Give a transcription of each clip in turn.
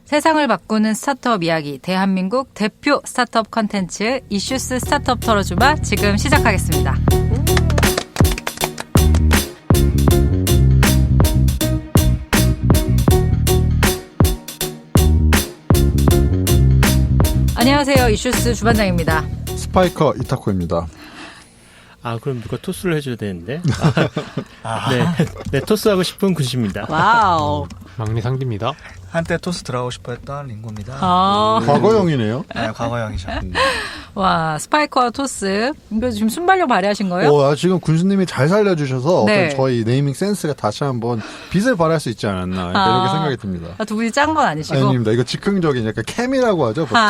세상을 바꾸는 스타트업 이야기, 대한민국 대표 스타트업 컨텐츠 이슈스 스타트업 털어주마 지금 시작하겠습니다. 안녕하세요. 이슈스 주반장입니다. 스파이커 이타코입니다. 그럼 누가 토스를 해줘야 되는데. 네, 토스하고 싶은 군시입니다. 와우. 막내 상디입니다. 한때 토스 들어가고 싶어 했던 링고입니다. 과거형이네요. 네, 과거형이죠. 와, 스파이커와 토스. 이거 지금 순발력 발휘하신 거예요? 지금 군수님이 잘 살려주셔서 네. 어떤 저희 네이밍 센스가 다시 한번 빛을 발할 수 있지 않았나 이렇게 생각이 듭니다. 두 분이 짠 건 아니시고? 아닙니다. 이거 즉흥적인 약간 케미라고 하죠, 보통.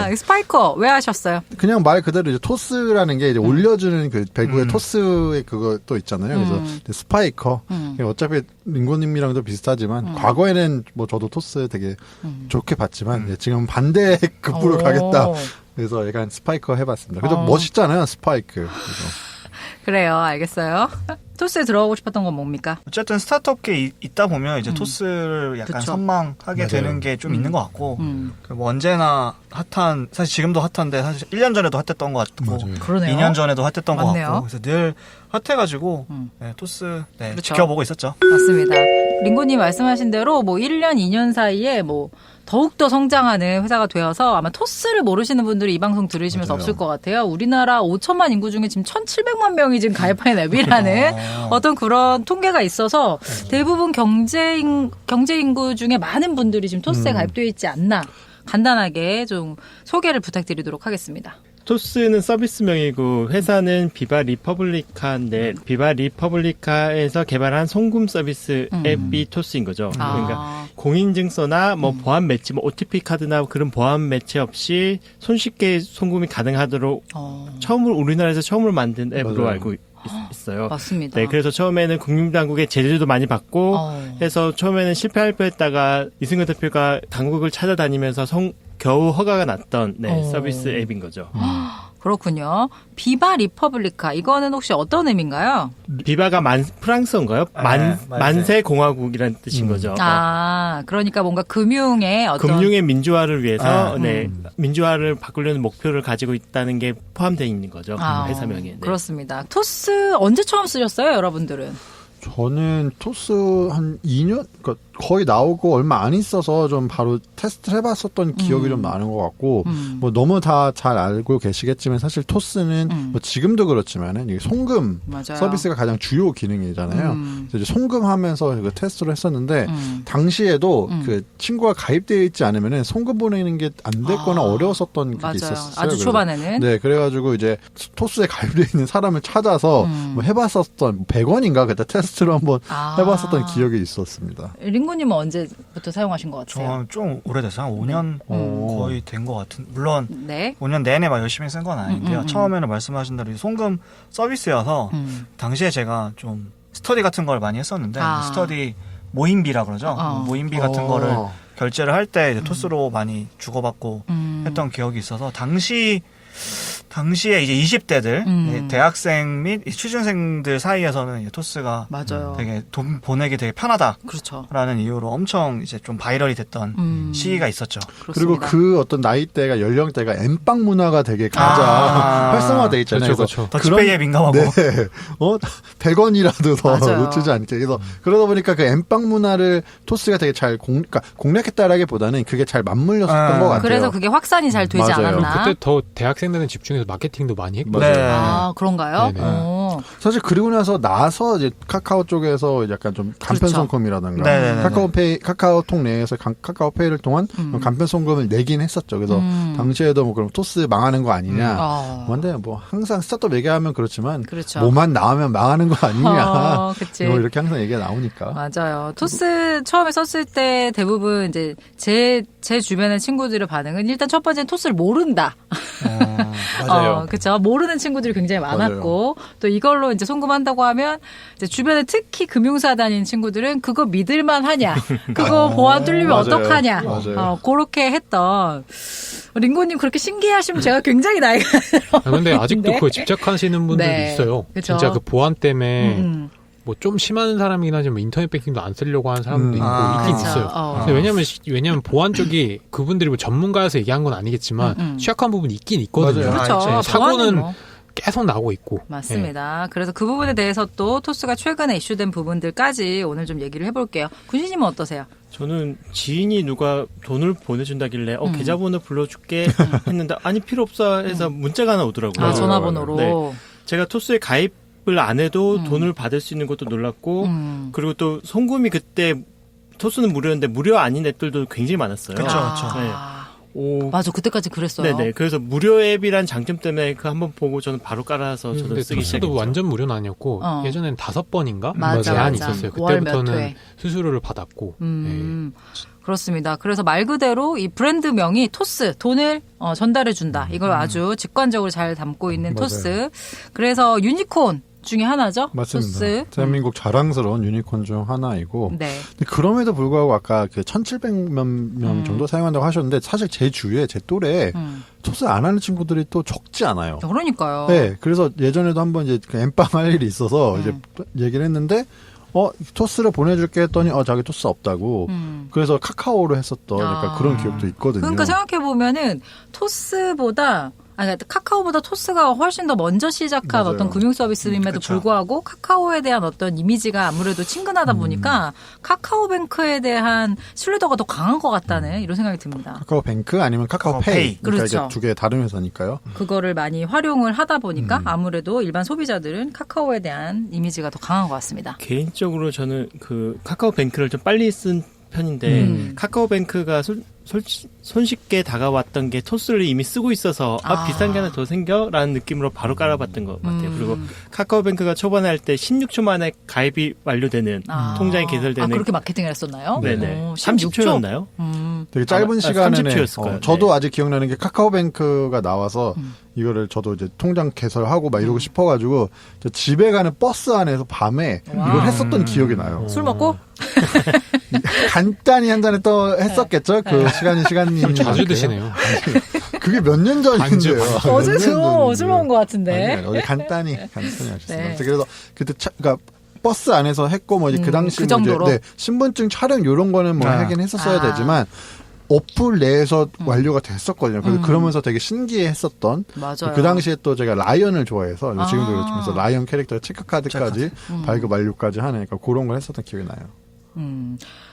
네. 스파이커 왜 하셨어요? 그냥 말 그대로 이제 토스라는 게 이제 올려주는 그 배구의 토스의 그것도 있잖아요. 그래서 스파이커. 어차피 링고님이랑도 비슷하지만 과거에는 뭐 저도 토스 되게 좋게 봤지만 지금 반대 급부로 가겠다. 그래서 약간 스파이커 해봤습니다. 그래도 멋있잖아요, 스파이크. 그래요, 알겠어요. 토스에 들어가고 싶었던 건 뭡니까? 어쨌든 스타트업계 있다 보면 이제 토스를 약간 그쵸. 선망하게 맞아요. 되는 게 좀 있는 것 같고, 뭐 언제나 핫한, 사실 지금도 핫한데, 사실 1년 전에도 핫했던 것 같고, 맞아요. 그러네요. 2년 전에도 핫했던 것 맞네요. 같고, 그래서 늘 핫해가지고, 네, 토스, 네, 그렇죠. 지켜보고 있었죠. 맞습니다. 링고님 말씀하신 대로 뭐 1년, 2년 사이에 뭐 더욱더 성장하는 회사가 되어서 아마 토스를 모르시는 분들이 이 방송 들으시면서 맞아요. 없을 것 같아요. 우리나라 5천만 인구 중에 지금 1,700만 명이 지금 가입한 앱이라는 어떤 그런 통계가 있어서 대부분 경제 인구 중에 많은 분들이 지금 토스에 가입되어 있지 않나. 간단하게 좀 소개를 부탁드리도록 하겠습니다. 토스는 서비스명이고 회사는 비바 리퍼블리카인데 비바 리퍼블리카에서 개발한 송금 서비스 앱이 토스인 거죠. 그러니까 공인증서나 뭐 보안 매치, 뭐 OTP 카드나 그런 보안 매치 없이 손쉽게 송금이 가능하도록 우리나라에서 처음으로 만든 앱으로 맞아요. 알고 있어요. 맞습니다. 네, 그래서 처음에는 국민당국의 제재도 많이 받고 해서 처음에는 실패할 뻔했다가 이승근 대표가 당국을 찾아다니면서 겨우 허가가 났던 서비스 앱인 거죠. 그렇군요. 비바 리퍼블리카 이거는 혹시 어떤 의미인가요? 비바가 프랑스어인가요? 만세 공화국이라는 뜻인 거죠. 그러니까 뭔가 금융의 어떤 금융의 민주화를 위해서 민주화를 바꾸려는 목표를 가지고 있다는 게 포함되어 있는 거죠. 회사명에. 네. 그렇습니다. 토스 언제 처음 쓰셨어요, 여러분들은? 저는 토스 한 2년, 그러니까 거의 나오고 얼마 안 있어서 좀 바로 테스트를 해봤었던 기억이 좀 나는 것 같고, 뭐 너무 다 잘 알고 계시겠지만 사실 토스는 뭐 지금도 그렇지만은 이게 송금 맞아요. 서비스가 가장 주요 기능이잖아요. 그래서 이제 송금하면서 그 테스트를 했었는데 당시에도 그 친구가 가입되어 있지 않으면은 송금 보내는 게 안 됐거나 어려웠었던 게 맞아요. 있었어요. 아주 초반에는. 네, 그래가지고 이제 토스에 가입되어 있는 사람을 찾아서 뭐 해봤었던 100원인가 그때 테스트로 한번 해봤었던 기억이 있었습니다. 링고님은 언제부터 사용하신 것 같아요? 저는 좀 오래됐어요. 한 5년 거의 된 것 같은. 물론 네. 5년 내내 막 열심히 쓴 건 아닌데요. 처음에는 말씀하신 대로 송금 서비스여서 당시에 제가 좀 스터디 같은 걸 많이 했었는데 스터디 모임비라 그러죠. 모임비 같은 거를 결제를 할 때 이제 토스로 많이 주고받고 했던 기억이 있어서 당시에 이제 20대들 대학생 및 취준생들 사이에서는 이제 토스가 맞아요. 되게 돈 보내기 되게 편하다라는 그렇죠. 이유로 엄청 이제 좀 바이럴이 됐던 시기가 있었죠. 그리고 그렇습니다. 그 어떤 나이대가 연령대가 엠빵 문화가 되게 가장 활성화돼 있잖아요. 그렇죠. 더치페이에 민감하고. 네. 100원이라도 더 맞아요. 놓치지 않게. 그래서 그러다 보니까 그 엠빵 문화를 토스가 되게 잘 그러니까 공략했다라기보다는 그게 잘 맞물렸었던 것 같아요. 그래서 그게 확산이 잘 되지 맞아요. 않았나? 그때 더 대학생들은 집중해서 마케팅도 많이 했거든요. 네. 그런가요? 네네. 사실 그리고 나서 이제 카카오 쪽에서 약간 좀 간편 그렇죠. 송금이라든가 네네네. 카카오톡 내에서 카카오페이를 통한 간편 송금을 내긴 했었죠. 그래서 당시에도 뭐 그럼 토스 망하는 거 아니냐. 근데 뭐 항상 스타트업 얘기하면 그렇지만 그렇죠. 뭐만 나오면 망하는 거 아니냐. 그치. 뭐 이렇게 항상 얘기가 나오니까. 맞아요. 토스 처음에 썼을 때 대부분 이제 제 주변의 친구들의 반응은 일단 첫 번째는 토스를 모른다. 맞아요. 그렇죠. 모르는 친구들이 굉장히 많았고 또 이걸로 이제 송금한다고 하면 이제 주변에 특히 금융사 다니는 친구들은 그거 믿을만 하냐, 그거 보안 뚫리면 맞아요. 어떡하냐, 맞아요. 그렇게 했던 링고님 그렇게 신기해하시면 제가 굉장히 나이가 근데 아직도 그거 집착하시는 분들도 네. 있어요. 그쵸. 진짜 그 보안 때문에 뭐 좀 심한 사람이긴 하지만 인터넷 뱅킹도 안 쓰려고 하는 사람도 있고 있긴 그렇죠. 있어요. 근데 왜냐면 보안 쪽이 그분들이 뭐 전문가여서 얘기한 건 아니겠지만 취약한 부분이 있긴 있거든요. 맞아요. 그렇죠. 네, 사고는 보안은 뭐. 계속 나오고 있고. 맞습니다. 그래서 그 부분에 대해서 또 토스가 최근에 이슈된 부분들까지 오늘 좀 얘기를 해볼게요. 군신님은 어떠세요? 저는 지인이 누가 돈을 보내준다길래 계좌번호 불러줄게 했는데 아니 필요 없어 해서 문자가 하나 오더라고요. 아, 전화번호로. 네. 제가 토스에 가입을 안 해도 돈을 받을 수 있는 것도 놀랐고 그리고 또 송금이 그때 토스는 무료였는데 무료 아닌 앱들도 굉장히 많았어요. 그렇죠, 그렇죠. 네. 오. 맞아, 그때까지 그랬어요. 네네. 그래서 무료 앱이란 장점 때문에 그 한번 보고 저는 바로 깔아서 저도 근데 쓰기 토스도 시작했죠. 완전 무료는 아니었고 예전엔 5번인가 맞아, 제한이 맞아. 있었어요. 월몇 그때부터는 회. 수수료를 받았고. 그렇습니다. 그래서 말 그대로 이 브랜드명이 토스, 돈을 전달해준다. 이걸 아주 직관적으로 잘 담고 있는 맞아요. 토스. 그래서 유니콘 중에 하나죠. 맞습니다. 토스. 대한민국 자랑스러운 유니콘 중 하나이고. 네. 근데 그럼에도 불구하고 아까 그 1,700명 정도 사용한다고 하셨는데 사실 제 주위에 제 또래 토스 안 하는 친구들이 또 적지 않아요. 그러니까요. 네, 그래서 예전에도 한번 이제 그 엠빵 할 일이 있어서 이제 얘기를 했는데 토스를 보내줄게 했더니 자기 토스 없다고. 그래서 카카오로 했었던 약간 그런 기억도 있거든요. 그러니까 생각해 보면은 토스보다 그러니까 카카오보다 토스가 훨씬 더 먼저 시작한 맞아요. 어떤 금융 서비스임에도 그쵸. 불구하고 카카오에 대한 어떤 이미지가 아무래도 친근하다 보니까 카카오뱅크에 대한 신뢰도가 더 강한 것 같다는 이런 생각이 듭니다. 카카오뱅크 아니면 카카오페이. 그러니까 그렇죠. 이제 두 개 다른 회사니까요. 그거를 많이 활용을 하다 보니까 아무래도 일반 소비자들은 카카오에 대한 이미지가 더 강한 것 같습니다. 개인적으로 저는 그 카카오뱅크를 좀 빨리 쓴 편인데 카카오뱅크가 손쉽게 다가왔던 게 토스를 이미 쓰고 있어서 비슷한 게 하나 더 생겨라는 느낌으로 바로 깔아봤던 것 같아요. 그리고 카카오뱅크가 초반에 할 때 16초 만에 가입이 완료되는 통장이 개설되는 그렇게 마케팅을 했었나요? 네네. 16초? 30초였나요? 되게 짧은 시간에 30초였을 거예요. 저도 네. 아직 기억나는 게 카카오뱅크가 나와서 이거를 저도 이제 통장 개설하고 막 이러고 싶어가지고 저 집에 가는 버스 안에서 밤에 이걸 했었던 기억이 나요. 술 먹고? 간단히 한 잔에 또 했었겠죠. 그 시간이 자주 드시네요. 그게 몇 년 전인데요. 어제 술 먹은 것 같은데. 아니요, 어제 간단히 하셨어요. 네. 그래서 그때 그러니까 버스 안에서 했고 뭐 이제 그 당시 그 뭐 정도로? 이제 신분증 촬영 이런 거는 뭐 하긴 했었어야 되지만 어플 내에서 완료가 됐었거든요. 그래서 그러면서 되게 신기해했었던. 맞아요. 그 당시에 또 제가 라이언을 좋아해서 지금도 그렇지만 라이언 캐릭터 체크카드까지 발급 완료까지 하는 그러니까 그런 걸 했었던 기억이 나요.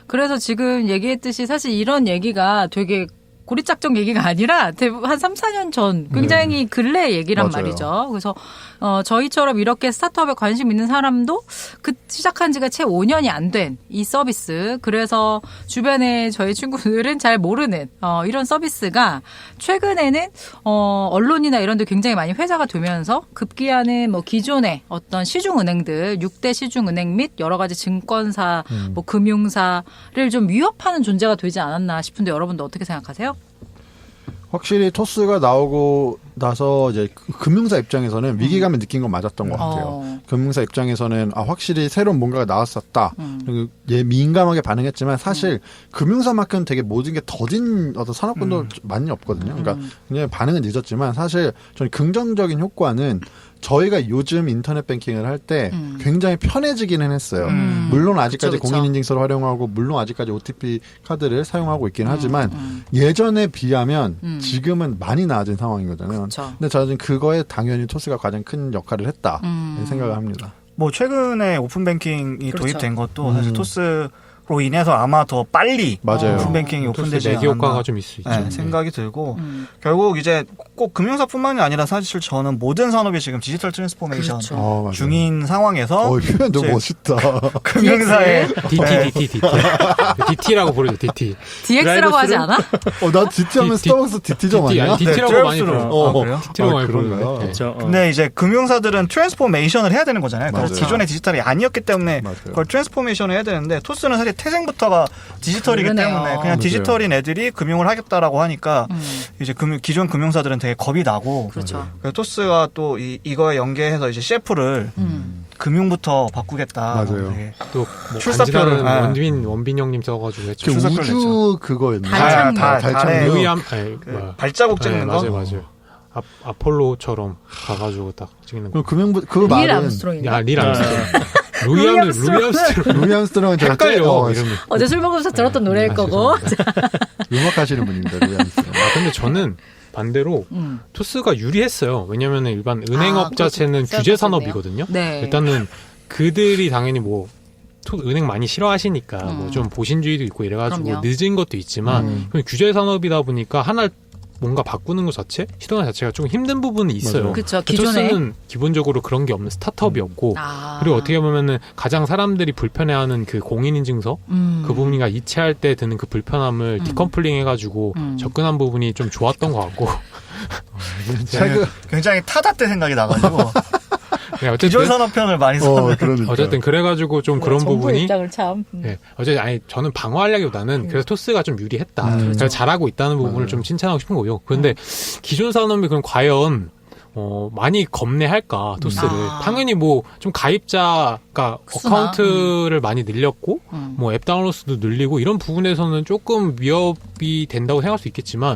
그래서 지금 얘기했듯이 사실 이런 얘기가 되게 고리짝정 얘기가 아니라 대부분 한 3, 4년 전 굉장히 근래 얘기란 맞아요. 말이죠. 그래서 저희처럼 이렇게 스타트업에 관심 있는 사람도 그 시작한 지가 채 5년이 안 된 이 서비스. 그래서 주변에 저희 친구들은 잘 모르는 이런 서비스가 최근에는 언론이나 이런 데 굉장히 많이 회자가 되면서 급기야는 뭐 기존의 어떤 시중은행들 6대 시중은행 및 여러 가지 증권사 뭐 금융사를 좀 위협하는 존재가 되지 않았나 싶은데 여러분도 어떻게 생각하세요? 확실히 토스가 나오고 나서 이제 금융사 입장에서는 위기감을 느낀 건 맞았던 것 같아요. 금융사 입장에서는 확실히 새로운 뭔가가 나왔었다. 그리고 민감하게 반응했지만 사실 금융사만큼 되게 모든 게 더딘 어떤 산업군도 많이 없거든요. 그러니까 굉장히 반응은 늦었지만 사실 저는 긍정적인 효과는 저희가 요즘 인터넷 뱅킹을 할 때 굉장히 편해지기는 했어요. 물론 아직까지 그쵸. 공인인증서를 활용하고 물론 아직까지 OTP 카드를 사용하고 있긴 하지만 예전에 비하면 지금은 많이 나아진 상황이거든요. 그쵸. 근데 저는 그거에 당연히 토스가 가장 큰 역할을 했다 생각을 합니다. 뭐 최근에 오픈뱅킹이 그렇죠. 도입된 것도 사실 토스로 인해서 아마 더 빨리 맞아요. 오픈뱅킹이 오픈되지 내기 효과가 않았나 좀 있을 수 있죠. 네, 생각이 들고 결국 이제 꼭 금융사뿐만이 아니라 사실 저는 모든 산업이 지금 디지털 트랜스포메이션 그렇죠. 맞아요. 중인 상황에서 표현 너무 이제 멋있다. 금융사의 DT라고 부르죠. DT. DX라고 하지 않아? 나 DT 하면 스타벅스 DT점 아니야? DT라고 네, 많이 불러요. 그래요? DT라고 많이 그런가요? 부르는데. 그렇죠. 근데 이제 금융사들은 트랜스포메이션을 해야 되는 거잖아요. 그래서 맞아요. 기존의 디지털이 아니었기 때문에 맞아요. 그걸 트랜스포메이션을 해야 되는데 토스는 사실 태생부터가 디지털이기 그러네요. 때문에 그냥 맞아요. 디지털인 애들이 금융을 하겠다라고 하니까 이제 기존 금융사들은 되게 겁이 나고 그렇죠. 그래서 토스가 또 이거에 연계해서 이제 CF를 금융부터 바꾸겠다. 맞아요. 되게 또뭐 출사표를, 간지나는 원빈 형님 써가지고 했죠. 그 출사표를 우주 그거였나? 달창. 달창. 루이암 그 발자국 찍는 거. 맞아요. 아폴로처럼 가가지고 딱 찍는 거. 그 금융부 그 닐 말은 암스트롱인가? 릴 암스트롱. 루이 암스트롱 루이 암스트롱은 제가 헷갈려. 이름이. 어제 술 먹으면서 들었던 노래일 거고. 음악 하시는 분입니다. 루이 암스트롱. 근데 저는 반대로 토스가 유리했어요. 왜냐면 일반 은행업 그렇죠. 자체는 규제 산업이거든요. 네. 일단은 그들이 당연히 뭐 은행 많이 싫어하시니까 뭐 좀 보신주의도 있고 이래가지고 그럼요. 늦은 것도 있지만 규제 산업이다 보니까 하나 뭔가 바꾸는 것 자체, 시도하는 자체가 좀 힘든 부분이 있어요. 그쵸, 기존에. 토스는 기본적으로 그런 게 없는 스타트업이었고 그리고 어떻게 보면은 가장 사람들이 불편해하는 그 공인인증서 그 부분이가 이체할 때 드는 그 불편함을 디컴플링 해가지고 접근한 부분이 좀 좋았던 것 같고 굉장히 타다 때 생각이 나가지고 네, 기존 산업편을 많이 썼는데 그러니까. 어쨌든 그래가지고 좀 그런 정부 부분이 입장을 참. 네, 어쨌든 아니 저는 방어하려기보다는 그래서 토스가 좀 유리했다. 그래서 잘하고 있다는 부분을 좀 칭찬하고 싶은 거고요. 그런데 기존 산업이 그럼 과연 많이 겁내할까 토스를 당연히 뭐 좀 가입자가 어카운트를 많이 늘렸고 뭐 앱 다운로드 수도 늘리고 이런 부분에서는 조금 위협이 된다고 생각할 수 있겠지만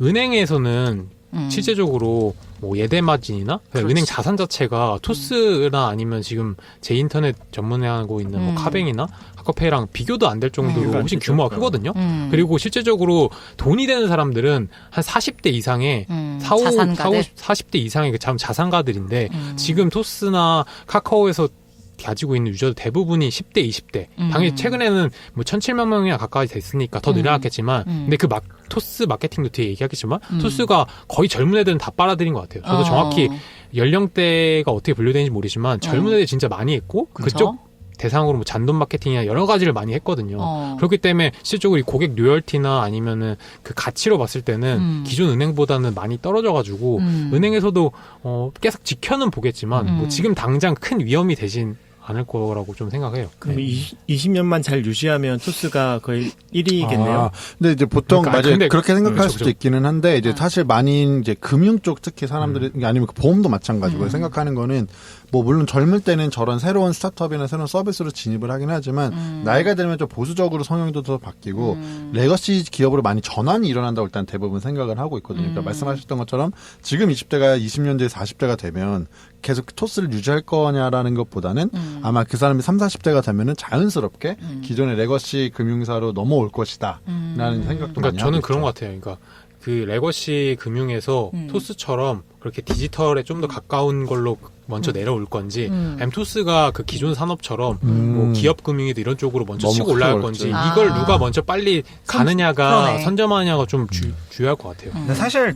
은행에서는 실제적으로 뭐 예대마진이나 은행 자산 자체가 토스나 아니면 지금 제인터넷 전문하고 있는 뭐 카뱅이나 카카오페이랑 비교도 안 될 정도로 훨씬 규모가 크거든요. 그리고 실제적으로 돈이 되는 사람들은 한 40대 이상의 40대 이상의 그 자산가들인데 지금 토스나 카카오에서 가지고 있는 유저들 대부분이 10대, 20대. 당연히 최근에는 뭐 1,700만 명이나 가까이 됐으니까 더 늘어났겠지만, 근데 그 토스 마케팅도 뒤에 얘기하겠지만, 토스가 거의 젊은 애들은 다 빨아들인 것 같아요. 저도 정확히 연령대가 어떻게 분류되는지 모르지만, 젊은 애들이 진짜 많이 했고, 그쪽 대상으로 뭐 잔돈 마케팅이나 여러 가지를 많이 했거든요. 그렇기 때문에 실질적으로 이 고객 로열티나 아니면은 그 가치로 봤을 때는 기존 은행보다는 많이 떨어져가지고, 은행에서도 계속 지켜는 보겠지만, 뭐 지금 당장 큰 위험이 되진 않을 거라고 좀 생각해요. 그럼 20년만 잘 유지하면 토스가 거의 1위겠네요. 근데 이제 보통 그러니까, 맞아요. 근데 그렇게 생각할 그렇죠, 수도 그렇죠. 있기는 한데 이제 사실 많이 이제 금융 쪽 특히 사람들이 아니면 그 보험도 마찬가지고 생각하는 거는 뭐 물론 젊을 때는 저런 새로운 스타트업이나 새로운 서비스로 진입을 하긴 하지만 나이가 들면 좀 보수적으로 성향도 더 바뀌고 레거시 기업으로 많이 전환이 일어난다고 일단 대부분 생각을 하고 있거든요. 그러니까 말씀하셨던 것처럼 지금 20대가 20년 뒤에 40대가 되면 계속 토스를 유지할 거냐라는 것보다는 아마 그 사람이 30, 40대가 되면은 자연스럽게 기존의 레거시 금융사로 넘어올 것이다 라는 생각도 많이 그러니까 하고 저는 있죠. 그런 것 같아요. 그러니까 그 레거시 금융에서 토스처럼 그렇게 디지털에 좀 더 가까운 걸로 먼저 내려올 건지 아니면 토스가 그 기존 산업처럼 뭐 기업 금융이든 이런 쪽으로 먼저 너무 치고 올라갈 크게 건지 어렵죠. 이걸 누가 먼저 빨리 가느냐가 그러네. 선점하느냐가 좀 중요할 것 같아요. 근데 사실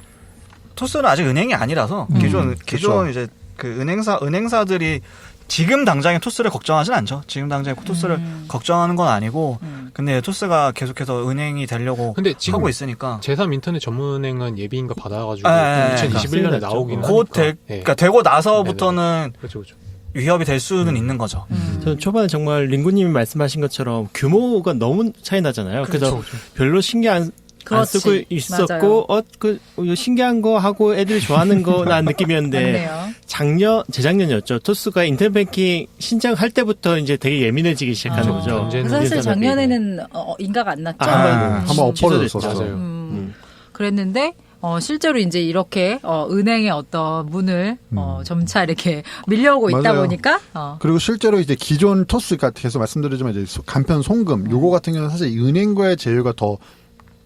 토스는 아직 은행이 아니라서 기존 그렇죠. 이제 그 은행사들이 지금 당장에 토스를 걱정하진 않죠. 지금 당장에 토스를 걱정하는 건 아니고, 근데 토스가 계속해서 은행이 되려고 근데 지금 하고 있으니까. 제3 인터넷 전문은행은 예비인가 받아가지고 네, 2021년에 나오기는 곧 하니까. 그러니까 되고 나서부터는 그렇죠, 그렇죠. 위협이 될 수는 있는 거죠. 저는 초반에 정말 링구님이 말씀하신 것처럼 규모가 너무 차이 나잖아요. 그래서 그렇죠. 별로 신경 안 그렇지. 쓰고 있었고, 이거 신기한 거 하고 애들이 좋아하는 거 난 느낌이었는데, 맞네요. 재작년이었죠. 토스가 인터넷 뱅킹 신청할 때부터 이제 되게 예민해지기 시작하는 거죠. 전제는 사실 작년에는 인가가 안 났죠. 한번 엎어졌었어요. 맞아요. 그랬는데 실제로 이제 이렇게 은행의 어떤 문을 점차 이렇게 밀려오고 있다 맞아요. 보니까 그리고 실제로 이제 기존 토스가 계속 말씀드리지만 이제 간편 송금 요거 같은 경우는 사실 은행과의 제휴가 더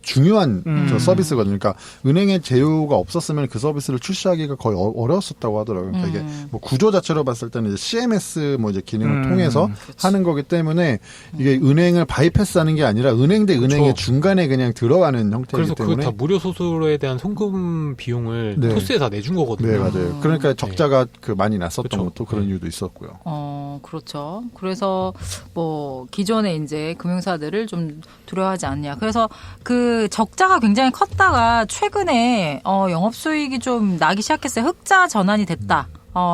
중요한 저 서비스거든요. 그러니까 은행의 제휴가 없었으면 그 서비스를 출시하기가 거의 어려웠었다고 하더라고요. 그러니까 이게 뭐 구조 자체로 봤을 때는 이제 CMS 뭐 이제 기능을 통해서 하는 거기 때문에 이게 은행을 바이패스하는 게 아니라 은행 대 은행의 그렇죠. 중간에 그냥 들어가는 형태이기 그래서 그 때문에 다 무료 소설에 대한 송금 비용을 네. 토스에 다 내준 거거든요. 네, 맞아요. 그러니까 적자가 그 많이 났었던 그렇죠. 것도 그런 이유도 있었고요. 그렇죠. 그래서 뭐 기존에 이제 금융사들을 좀 두려워하지 않냐. 그래서 그 적자가 굉장히 컸다가 최근에 영업수익이 좀 나기 시작했어요. 흑자 전환이 됐다.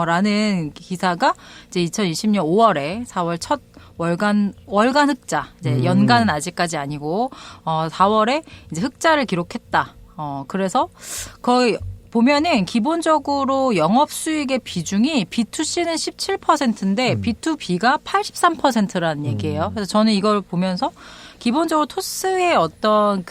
라는 기사가 이제 2020년 5월에 4월 첫 월간 흑자. 이제 연간은 아직까지 아니고 4월에 이제 흑자를 기록했다. 그래서 거의 보면은 기본적으로 영업수익의 비중이 B2C는 17%인데 B2B가 83%라는 얘기예요. 그래서 저는 이걸 보면서 기본적으로 토스의 어떤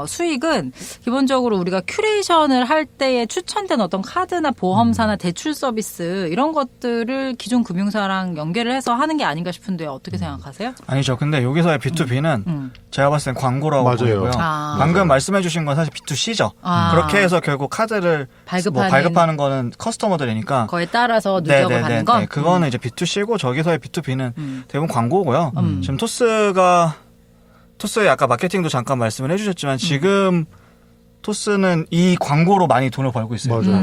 수익은 기본적으로 우리가 큐레이션을 할 때에 추천된 어떤 카드나 보험사나 대출 서비스 이런 것들을 기존 금융사랑 연계를 해서 하는 게 아닌가 싶은데 어떻게 생각하세요? 아니죠. 근데 여기서의 B2B는 제가 봤을 땐 광고라고 맞아요. 보이고요. 방금 말씀해 주신 건 사실 B2C죠. 그렇게 해서 결국 카드를 발급하는 거는 커스터머들이니까 거에 따라서 누적을 받는 건? 네, 그거는 이제 B2C고 저기서의 B2B는 대부분 광고고요. 지금 토스의 아까 마케팅도 잠깐 말씀을 해주셨지만 지금 토스는 이 광고로 많이 돈을 벌고 있어요. 맞아요.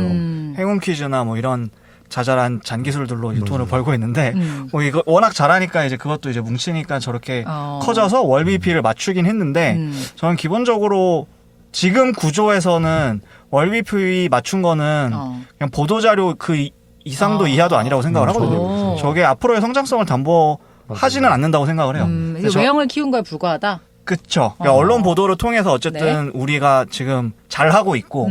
행운 퀴즈나 뭐 이런 자잘한 잔기술들로 이제 돈을 벌고 있는데 뭐 이거 워낙 잘하니까 이제 그것도 이제 뭉치니까 저렇게 커져서 월비피를 맞추긴 했는데 저는 기본적으로 지금 구조에서는 월비피 맞춘 거는 그냥 보도자료 그 이상도 이하도 아니라고 생각을 하거든요. 저게 앞으로의 성장성을 담보하지는 않는다고 생각을 해요. 외형을 키운 거에 불과하다? 그쵸. 그러니까 언론 보도를 통해서 어쨌든 우리가 지금 잘 하고 있고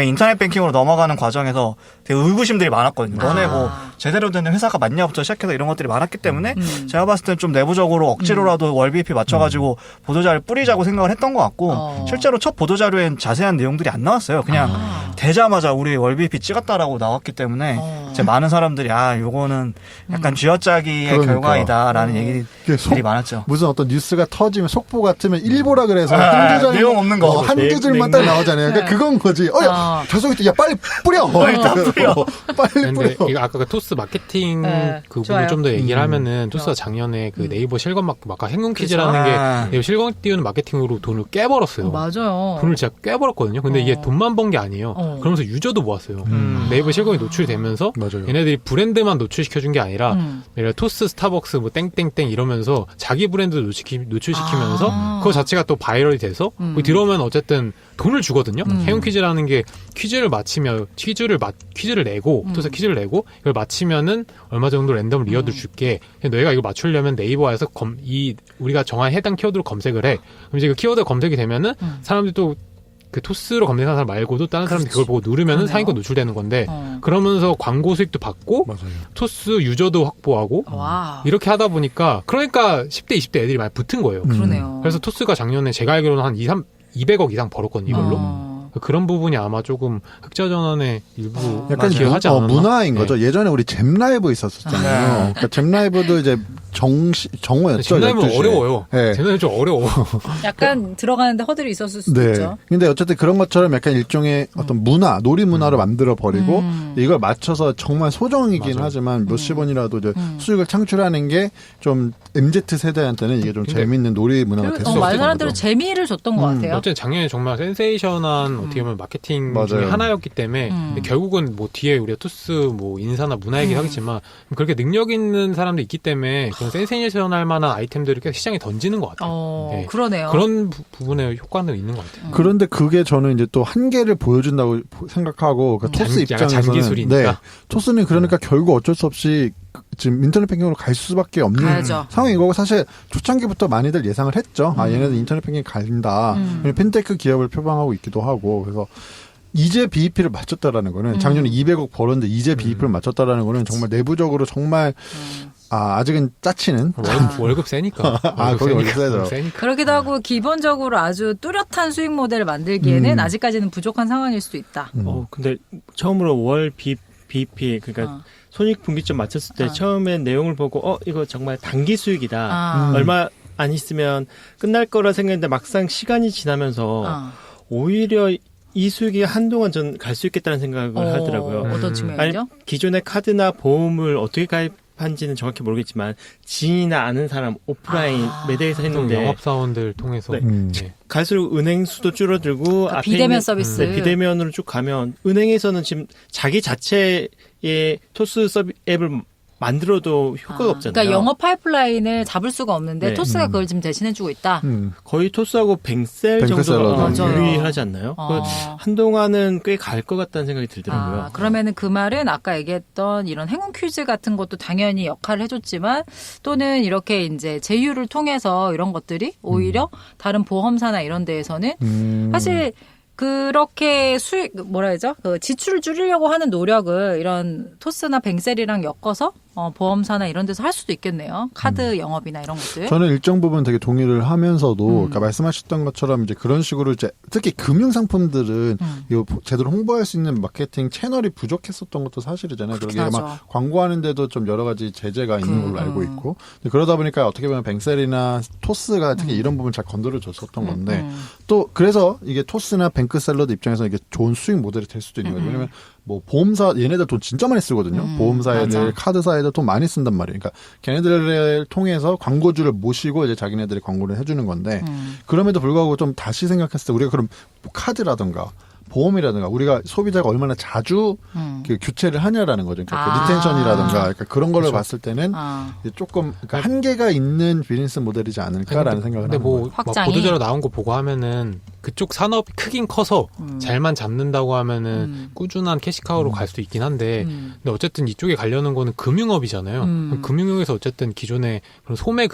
인터넷 뱅킹으로 넘어가는 과정에서 되게 의구심들이 많았거든요. 너네 뭐 제대로 된 회사가 맞냐부터 시작해서 이런 것들이 많았기 때문에 제가 봤을 땐 좀 내부적으로 억지로라도 월비피 맞춰가지고 보도자료를 뿌리자고 생각을 했던 것 같고 실제로 첫 보도자료엔 자세한 내용들이 안 나왔어요. 그냥 되자마자 우리 월비피 찍었다라고 나왔기 때문에 이제 많은 사람들이 요거는 약간 쥐어짜기의 결과이다라는 얘기들이 많았죠. 무슨 어떤 뉴스가 터지면 속보 같으면 일보라 그래서 한두 줄 내용 없는 거 한두 줄만 딱 나오잖아요. 그러니까 그건 거지. 저속이 야 빨리 뿌려. 빨리 뿌려. 근데 이거 아까 그 토스 마케팅 그 부분을 좀 더 얘기를 하면은 토스가 작년에 그 네이버 실검 아까 행운 퀴즈라는 게 네이버 실검 띄우는 마케팅으로 돈을 꽤 벌었어요. 맞아요. 돈을 진짜 꽤 벌었거든요. 근데 이게 돈만 번 게 아니에요. 그러면서 유저도 모았어요. 네이버 실검이 노출되면서 얘네들이 브랜드만 노출시켜준 게 아니라 예를 들어 토스 스타벅스 뭐 땡땡땡 이러면서 자기 브랜드도 노출시키면서 그거 자체가 또 바이럴이 돼서 거기 들어오면 어쨌든 돈을 주거든요. 행운 퀴즈라는 게 퀴즈를 맞히면 퀴즈를 내고 토스 퀴즈를 내고 이걸 맞히면은 얼마 정도 랜덤 리워드 줄게. 너희가 이거 맞추려면 네이버에서 우리가 정한 해당 키워드로 검색을 해. 그럼 이제 그 키워드 검색이 되면은 사람들이 또 그 토스로 검색한 사람 말고도 다른 사람들이 그걸 보고 누르면은 상위권 노출되는 건데 그러면서 광고 수익도 받고 토스 유저도 확보하고 이렇게 하다 보니까 그러니까 10대 20대 애들이 많이 붙은 거예요. 그러네요. 그래서 토스가 작년에 제가 알기로는 한 200억 이상 벌었거든요. 이걸로. 그런 부분이 아마 조금 흑자 전환의 일부 약간 기여하지 않았나? 문화인 거죠. 예전에 우리 잼라이브 있었었잖아요. 그러니까 잼라이브도 이제 정오였죠. 잼라이브는 어려워요. 네. 잼라이브 좀 어려워. 약간 들어가는데 허들이 있었을 수도 있죠. 근데 어쨌든 그런 것처럼 약간 일종의 어떤 문화, 놀이 문화로 만들어 버리고 이걸 맞춰서 정말 소정이긴 하지만 몇십 원이라도 이제 수익을 창출하는 게 좀 MZ 세대한테는 이게 좀 재밌는 놀이 문화가 됐어요. 많은 사람들은 재미를 줬던 것 같아요. 어쨌든 작년에 정말 센세이션한 어떻게 보면 마케팅 중에 하나였기 때문에 근데 결국은 뭐 뒤에 우리가 토스 뭐 인사나 문화 얘기를 하겠지만 그렇게 능력 있는 사람도 있기 때문에 그런 센세이션할 만한 아이템들을 계속 시장에 던지는 것 같아요. 네. 그러네요. 그런 부분에 효과는 있는 것 같아요. 그런데 그게 저는 이제 또 한계를 보여준다고 생각하고 그러니까 토스 입장에서는 잔기술이니까. 토스는 그러니까 결국 어쩔 수 없이 지금 인터넷 뱅킹으로 갈 수밖에 없는 상황인 거고 사실 초창기부터 많이들 예상을 했죠. 얘네들 인터넷 뱅킹 간다. 핀테크 기업을 표방하고 있기도 하고 그래서 이제 BEP를 맞췄다라는 거는 작년에 200억 벌었는데 이제 BEP를 맞췄다라는 거는 정말 내부적으로 정말 아직은 짜치는 월급 세니까. 거기 월급 세죠. 그러기도 하고 기본적으로 아주 뚜렷한 수익 모델을 만들기에는 아직까지는 부족한 상황일 수도 있다. 근데 처음으로 월 BEP 그러니까 손익분기점 맞췄을 때 처음엔 내용을 보고 이거 정말 단기 수익이다. 얼마 안 있으면 끝날 거라 생각했는데 막상 시간이 지나면서 오히려 이 수익이 한동안 전 갈 수 있겠다는 생각을 하더라고요. 어떤 측면이죠? 기존의 카드나 보험을 어떻게 가입한지는 정확히 모르겠지만 지인이나 아는 사람 오프라인 매대에서 했는데 영업사원들 통해서 갈수록 은행 수도 줄어들고 그러니까 앞에 비대면 있는, 서비스 비대면으로 쭉 가면 은행에서는 지금 자기 자체의 토스 앱을 만들어도 효과가 없잖아요. 그러니까 영업 파이프라인을 잡을 수가 없는데 토스가 그걸 지금 대신해주고 있다. 거의 토스하고 뱅셀 정도가 유리하지 않나요? 한동안은 꽤 갈 것 같다는 생각이 들더라고요. 그러면은 그 말은 아까 얘기했던 이런 행운 퀴즈 같은 것도 당연히 역할을 해줬지만 또는 이렇게 이제 제휴를 통해서 이런 것들이 오히려 다른 보험사나 이런 데에서는 사실 그렇게 수익 뭐라 해야죠? 그 지출을 줄이려고 하는 노력을 이런 토스나 뱅셀이랑 엮어서 보험사나 이런 데서 할 수도 있겠네요. 카드 영업이나 이런 것들. 저는 일정 부분 되게 동의를 하면서도, 그러니까 말씀하셨던 것처럼 이제 그런 식으로 이제 특히 금융 상품들은 이거 제대로 홍보할 수 있는 마케팅 채널이 부족했었던 것도 사실이잖아요. 그러게 막 광고하는데도 좀 여러 가지 제재가 있는 걸로 알고 있고. 그러다 보니까 어떻게 보면 뱅셀이나 토스가 특히 이런 부분 잘 건드려줬었던 건데 또 그래서 이게 토스나 뱅크샐러드 입장에서 이게 좋은 수익 모델이 될 수도 있는 거예요. 왜냐면 뭐 보험사 얘네들 돈 진짜 많이 쓰거든요. 보험사 애들, 카드사 애들 돈 많이 쓴단 말이에요. 그러니까 걔네들을 통해서 광고주를 모시고 이제 자기네들이 광고를 해주는 건데 그럼에도 불구하고 좀 다시 생각했을 때 우리가 그럼 뭐 카드라든가 보험이라든가 우리가 소비자가 얼마나 자주 그 교체를 하냐라는 거죠. 그러니까 그 리텐션이라든가 그러니까 그런 거를 봤을 때는 이제 조금 그러니까 한계가 있는 비즈니스 모델이지 않을까라는 생각을 근데 하는 뭐 거예요. 확장이? 보도자료 나온 거 보고 하면은 그쪽 산업이 크긴 커서 잘만 잡는다고 하면은 꾸준한 캐시카우로 갈 수 있긴 한데 근데 어쨌든 이쪽에 가려는 거는 금융업이잖아요. 그럼 금융업에서 어쨌든 기존의 그런 소매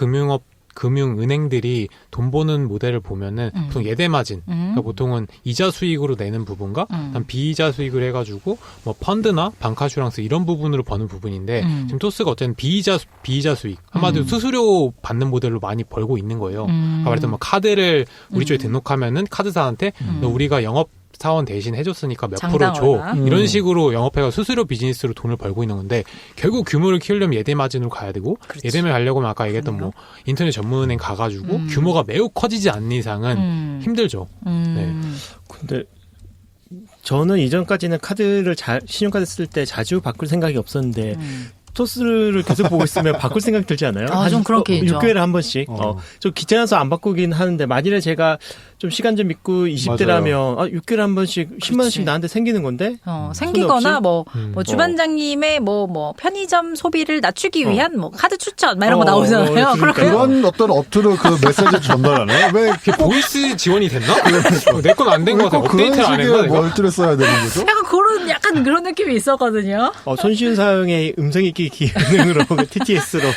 금융은행들이 돈 버는 모델을 보면은 보통 예대마진, 그러니까 보통은 이자 수익으로 내는 부분과 그다음 비이자 수익을 해가지고 뭐 펀드나 방카슈랑스 이런 부분으로 버는 부분인데 지금 토스가 어쨌든 비이자 수익, 한마디로 수수료 받는 모델로 많이 벌고 있는 거예요. 아까 말했던 뭐 카드를 우리 쪽에 등록하면은 카드사한테 너 우리가 영업 사원 대신 해줬으니까 몇 프로 줘. 이런 식으로 영업해가 수수료 비즈니스로 돈을 벌고 있는 건데 결국 규모를 키우려면 예대 마진으로 가야 되고 예대를 가려고 하면 아까 얘기했던 뭐 인터넷 전문은행 가가지고 규모가 매우 커지지 않는 이상은 힘들죠. 네. 근데 저는 이전까지는 카드를 신용카드 쓸 때 자주 바꿀 생각이 없었는데 토스를 계속 보고 있으면 바꿀 생각 들지 않아요? 좀 그런 게 있죠. 6개월에 한 번씩. 좀 귀찮아서 안 바꾸긴 하는데 만일에 제가 좀 시간 좀 있고 20대라면 6개월에 한 번씩 10만 원씩 나한테 생기는 건데. 생기거나 뭐 주반장님의 뭐 편의점 소비를 낮추기 위한 뭐 카드 추천 막 이런 거 나오잖아요. 그런 어떤 어투로 그 메시지를 전달하나요? 왜 그게 보이스 지원이 됐나? 내 건 안 된 거 같아. 그런 업데이트를 안 했나? 식의 내가? 멀티를 써야 되는 거죠? 약간 그런 느낌이 있었거든요. 손쉬운 사용의 음성 읽기 기능으로 TTS로.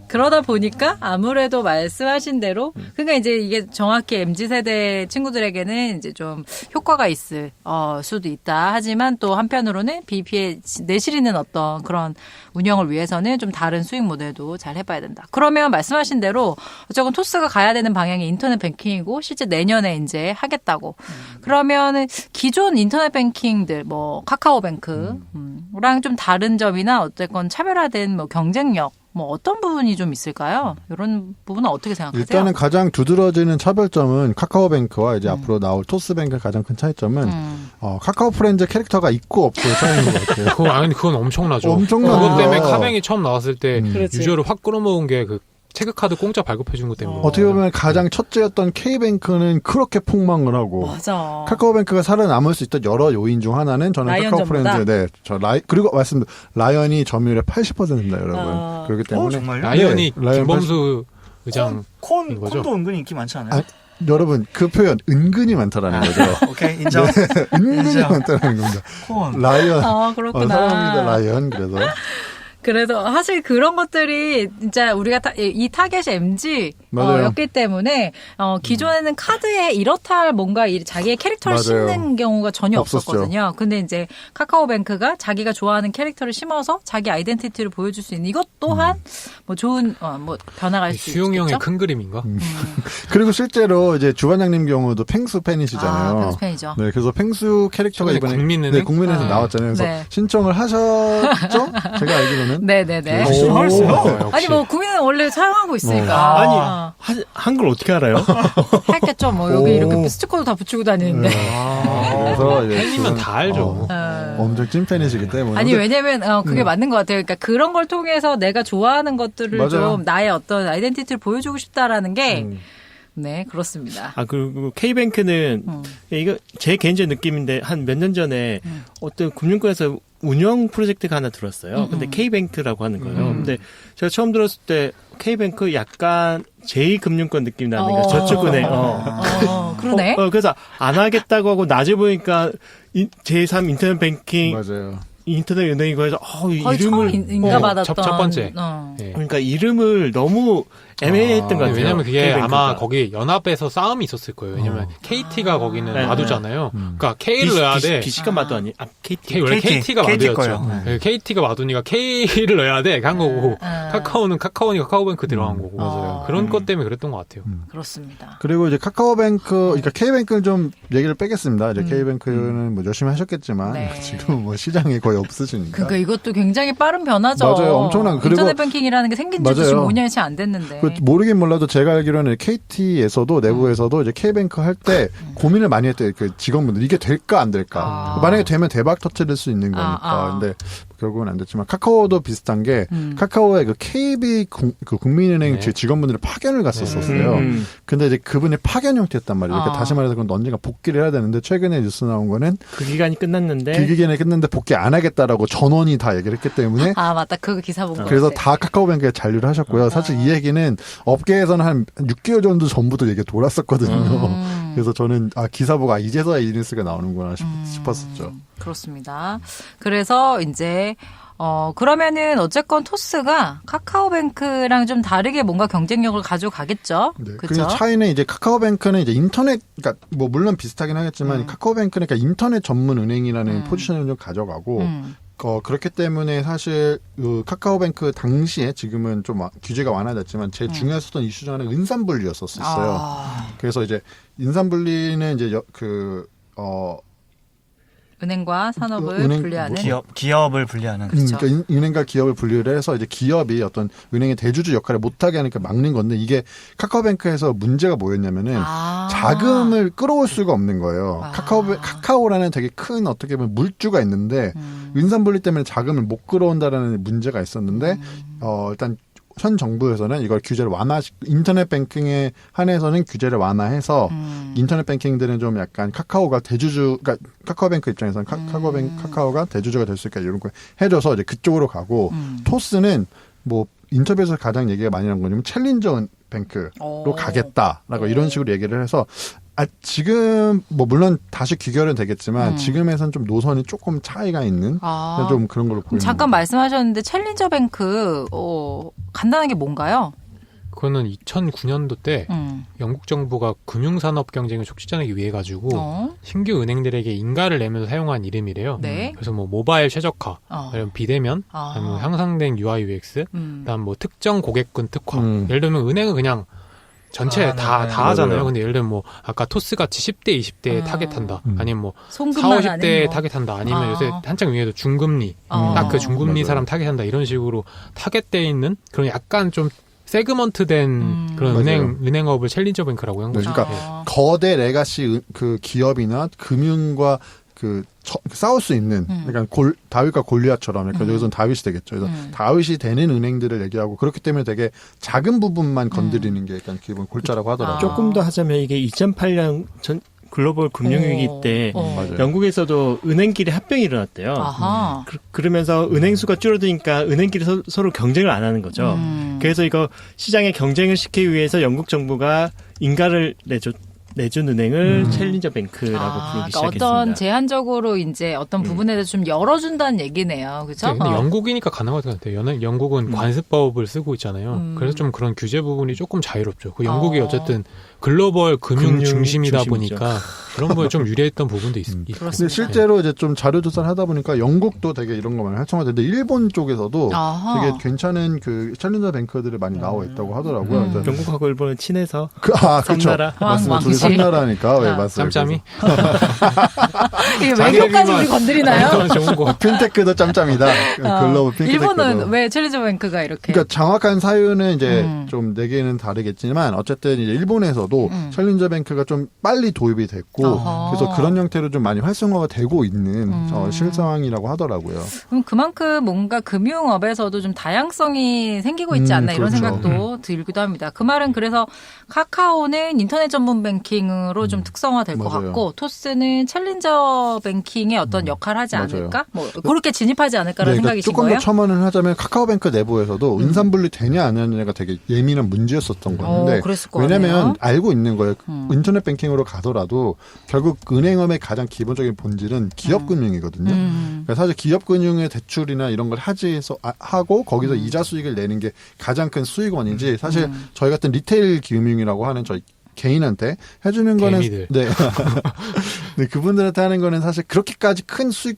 그러다 보니까 아무래도 말씀하신 대로 그러니까 이제 이게 정확히 MZ세대 친구들에게는 이제 좀 효과가 있을 수도 있다. 하지만 또 한편으로는 BP에 내실이는 어떤 그런 운영을 위해서는 좀 다른 수익 모델도 잘 해봐야 된다. 그러면 말씀하신 대로 어쨌건 토스가 가야 되는 방향이 인터넷 뱅킹이고 실제 내년에 이제 하겠다고. 그러면은 기존 인터넷 뱅킹들 뭐 카카오뱅크랑 좀 다른 점이나 어쨌건 차별화된 뭐 경쟁력 뭐 어떤 부분이 좀 있을까요? 이런 부분은 어떻게 생각하세요? 일단은 가장 두드러지는 차별점은 카카오뱅크와 이제 앞으로 나올 토스뱅크의 가장 큰 차이점은 카카오 프렌즈 캐릭터가 있고 없고의 차이인 것 같아요. 그건 엄청나죠. 엄청나죠. 그것 때문에 카뱅이 처음 나왔을 때 유저를 확 끌어모은 게 그 체크카드 공짜 발급해준 것 때문에. 어떻게 보면 가장 첫째였던 K뱅크는 그렇게 폭망을 하고 맞아. 카카오뱅크가 살아남을 수 있던 여러 요인 중 하나는 저는 카카오 프렌즈 그리고 말씀드린 라이언이 점유율의 80%입니다, 여러분. 그렇기 때문에 정말요? 라이언이 네, 라이언 김범수 의장 콘도 은근히 인기 많지 않아요? 여러분 그 표현 은근히 많다라는 거죠. 오케이 인정. 은근히 인정. 많다라는 겁니다. 콘. 라이언. 그렇구나. 사랑합니다, 라이언. 그래서 사실 그런 것들이 진짜 우리가 이 타겟이 MG였기 때문에 기존에는 카드에 이렇다 할 뭔가 자기의 캐릭터를 심는 경우가 전혀 없었거든요. 근데 이제 카카오뱅크가 자기가 좋아하는 캐릭터를 심어서 자기 아이덴티티를 보여줄 수 있는 이것 또한 뭐 좋은 뭐 변화가 있을 수 있겠죠. 수용형의 큰 그림인가? 그리고 실제로 이제 주반장님 경우도 펭수 팬이시잖아요. 펭수 팬이죠. 네, 그래서 펭수 캐릭터가 이번에 국민에서 나왔잖아요. 그래서 네. 신청을 하셨죠? 제가 알기로는. 네네네. 하셨어요? 아니 뭐 국민은 원래 사용하고 있으니까. 한글 어떻게 알아요? 했겠죠. 뭐 여기 이렇게 스티커도 다 붙이고 다니는데. 그래서 팬이면 다 알죠. 엄청 찐팬이시기 때문에. 아니 왜냐면 그게 맞는 것 같아요. 그러니까 그런 걸 통해서 내가 좋아하는 것들을 맞아요. 좀 나의 어떤 아이덴티티를 보여주고 싶다라는 게 네, 그렇습니다. 그리고 K뱅크는 이거 제 개인적인 느낌인데 한 몇 년 전에 어떤 금융권에서 운영 프로젝트가 하나 들었어요. 근데 K뱅크라고 하는 거예요. 근데 제가 처음 들었을 때 K뱅크 약간 제2금융권 느낌이 나는 거예요. 저축은행. 그러네. 그래서 안 하겠다고 하고 나중에 보니까 제3 인터넷 뱅킹 맞아요. 인터넷 은행이고 해서 거의 이름을 처음 인가받았던 첫 번째. 그러니까 이름을 너무 애매했던 것 같아요. 왜냐면 그게 K뱅크가. 아마 거기 연합에서 싸움이 있었을 거예요. 왜냐면 KT가 거기는 네. 마두잖아요. 그러니까 K를 넣어야 돼. BC가 마두 아니? KT. 원래 KT, KT가 KT 마두였죠. 거예요. 네. KT가 마두니까 K를 넣어야 돼. 한 거고 카카오는 카카오니까 카카오뱅크 들어간 거고. 맞아요. 그런 것 때문에 그랬던 것 같아요. 그렇습니다. 그리고 이제 카카오뱅크, 그러니까 K뱅크는 좀 얘기를 빼겠습니다. 이제 K뱅크는 뭐 열심히 하셨겠지만 네. 지금 뭐 시장에 거의 없으시니까. 그러니까 이것도 굉장히 빠른 변화죠. 맞아요. 엄청난. 그리고 인터넷 뱅킹이라는 게 생긴 지도 맞아요. 지금 5년이 채 안 됐는데. 그 모르긴 몰라도 제가 알기로는 KT에서도 내부에서도 이제 K뱅크 할 때 고민을 많이 했대요. 그 직원분들 이게 될까 안 될까. 만약에 되면 대박 터뜨릴 수 있는 거니까. 근데 결국은 안 됐지만 카카오도 비슷한 게 카카오의 그 KB 그 국민은행 네. 직원분들이 파견을 갔었어요. 근데 이제 그분이 파견 형태였단 말이에요. 그러니까 다시 말해서 그건 언젠가 복귀를 해야 되는데 최근에 뉴스 나온 거는 그 기간이 끝났는데 그 기간에 끝났는데 복귀 안 하겠다라고 전원이 다 얘기를 했기 때문에 아 맞다. 그 기사 본 거. 그래서 다 카카오뱅크에 잔류를 하셨고요. 사실 이 얘기는 업계에서는 한 6개월 정도 전부터 얘기가 돌았었거든요. 그래서 저는 기사 보고 이제서야 이 뉴스가 나오는구나 싶었었죠. 그렇습니다. 그래서 이제 그러면은 어쨌건 토스가 카카오뱅크랑 좀 다르게 뭔가 경쟁력을 가져가겠죠. 네. 그렇죠? 그 차이는 이제 카카오뱅크는 이제 인터넷, 그러니까 뭐 물론 비슷하긴 하겠지만 카카오뱅크는 그러니까 인터넷 전문 은행이라는 포지션을 좀 가져가고 그렇기 때문에 사실 카카오뱅크 당시에 지금은 좀 규제가 완화됐지만 제일 중요했었던 이슈 중 하나는 은산분리였었어요. 그래서 이제 인산분리는 이제 은행과 산업을 은행, 분리하는 기업을 분리하는. 그렇죠. 그러니까 은행과 기업을 분리를 해서 이제 기업이 어떤 은행의 대주주 역할을 못하게 하니까 막는 건데 이게 카카오뱅크에서 문제가 뭐였냐면은 자금을 끌어올 수가 없는 거예요. 카카오라는 되게 큰 어떻게 보면 물주가 있는데 은산분리 때문에 자금을 못 끌어온다라는 문제가 있었는데 일단 현 정부에서는 이걸 규제를 인터넷 뱅킹에 한해서는 규제를 완화해서 인터넷 뱅킹들은 좀 약간 카카오가 그러니까 카카오뱅크 입장에서는 카카오가 대주주가 될 수 있게 이런 거 해줘서 이제 그쪽으로 가고 토스는 뭐 인터뷰에서 가장 얘기가 많이 나온 거냐면 챌린저 뱅크로 가겠다라고 이런 식으로 얘기를 해서 지금 뭐 물론 다시 귀결은 되겠지만 지금에선 좀 노선이 조금 차이가 있는 좀 그런 걸로 보이는 잠깐 말씀하셨는데 챌린저 뱅크 간단하게 뭔가요? 그거는 2009년도 때 영국 정부가 금융산업 경쟁을 촉진하기 위해 가지고 신규 은행들에게 인가를 내면서 사용한 이름이래요. 네. 그래서 뭐 모바일 최적화, 아니면 비대면, 아니면 향상된 UI UX, 그다음 뭐 특정 고객군 특화. 예를 들면 은행은 그냥 전체 다 하잖아요. 근데 예를 들면 뭐 아까 토스 같이 10대, 20대에 타겟한다. 아니면 뭐 4, 50대에 타겟한다. 아니면 요새 한창 유행해도 중금리, 딱 그 중금리 사람 타겟한다. 이런 식으로 타겟돼 있는 그런 약간 좀 세그먼트된 그런 은행업을 챌린저 뱅크라고 한 거죠. 그러니까 거대 레가시 그 기업이나 금융과 싸울 수 있는 그러니까 다윗과 골리앗처럼 그러니까 여기서는 다윗이 되겠죠. 그래서 다윗이 되는 은행들을 얘기하고 그렇기 때문에 되게 작은 부분만 건드리는 게 약간 기본 골자라고 하더라고요. 조금 더 하자면 이게 2008년 전 글로벌 금융위기 때 영국에서도 은행끼리 합병이 일어났대요. 그러면서 은행 수가 줄어드니까 은행끼리 서로 경쟁을 안 하는 거죠. 그래서 이거 시장에 경쟁을 시키기 위해서 영국 정부가 인가를 내준 은행을 챌린저 뱅크라고 부르기 시작했습니다. 어떤 제한적으로 이제 어떤 부분에 대해서 좀 열어준다는 얘기네요. 그렇죠? 근데 영국이니까 가능할 것 같아요. 영국은 관습법을 쓰고 있잖아요. 그래서 좀 그런 규제 부분이 조금 자유롭죠. 영국이 어쨌든 글로벌 금융 중심이다 중심이죠. 보니까 그런 거에 좀 유리했던 부분도 있고. 근데 실제로 이제 좀 자료 조사를 하다 보니까 영국도 되게 이런 거 많이 활성화되는데 일본 쪽에서도 되게 괜찮은 그 챌린저 뱅크들이 많이 나와 있다고 하더라고요. 그래서 영국하고 일본은 친해서 그렇죠. 섬나라. 맞습니다. 둘이 섬나라니까 왜 맞어요. 짬짬이. 이게 외교까지 우리 건드리나요? 좋은 거. 핀테크도 짬짬이다. 글로벌 핀테크도. 일본은 왜 챌린저 뱅크가 이렇게? 그러니까 정확한 사유는 이제 좀 내기는 다르겠지만 어쨌든 이제 일본에서도 챌린저 뱅크가 좀 빨리 도입이 됐고 그래서 그런 형태로 좀 많이 활성화가 되고 있는 실상이라고 하더라고요. 그럼 그만큼 뭔가 금융업에서도 좀 다양성이 생기고 있지 않나 이런 그렇죠. 생각도 들기도 합니다. 그 말은 그래서 카카오는 인터넷 전문 뱅킹으로 좀 특성화될 것 맞아요. 같고 토스는 챌린저 뱅킹의 어떤 역할을 하지 맞아요. 않을까? 뭐 그렇게 진입하지 않을까라는 그러니까 생각이신 조금 거예요? 더 첨언을 하자면 카카오뱅크 내부에서도 은산분리 되냐 안 되냐가 되게 예민한 문제였었던 건데 그랬을 거 왜냐하면 같네요. 알고 있는 거예요. 인터넷 뱅킹으로 가더라도 결국 은행업의 가장 기본적인 본질은 기업금융이거든요. 그러니까 사실 기업금융의 대출이나 이런 걸 하고 거기서 이자 수익을 내는 게 가장 큰 수익원이지 사실 저희 같은 리테일 금융이라고 하는 저희 개인한테 해주는 거는 개미들. 네. 네, 그분들한테 하는 거는 사실 그렇게까지 큰 수익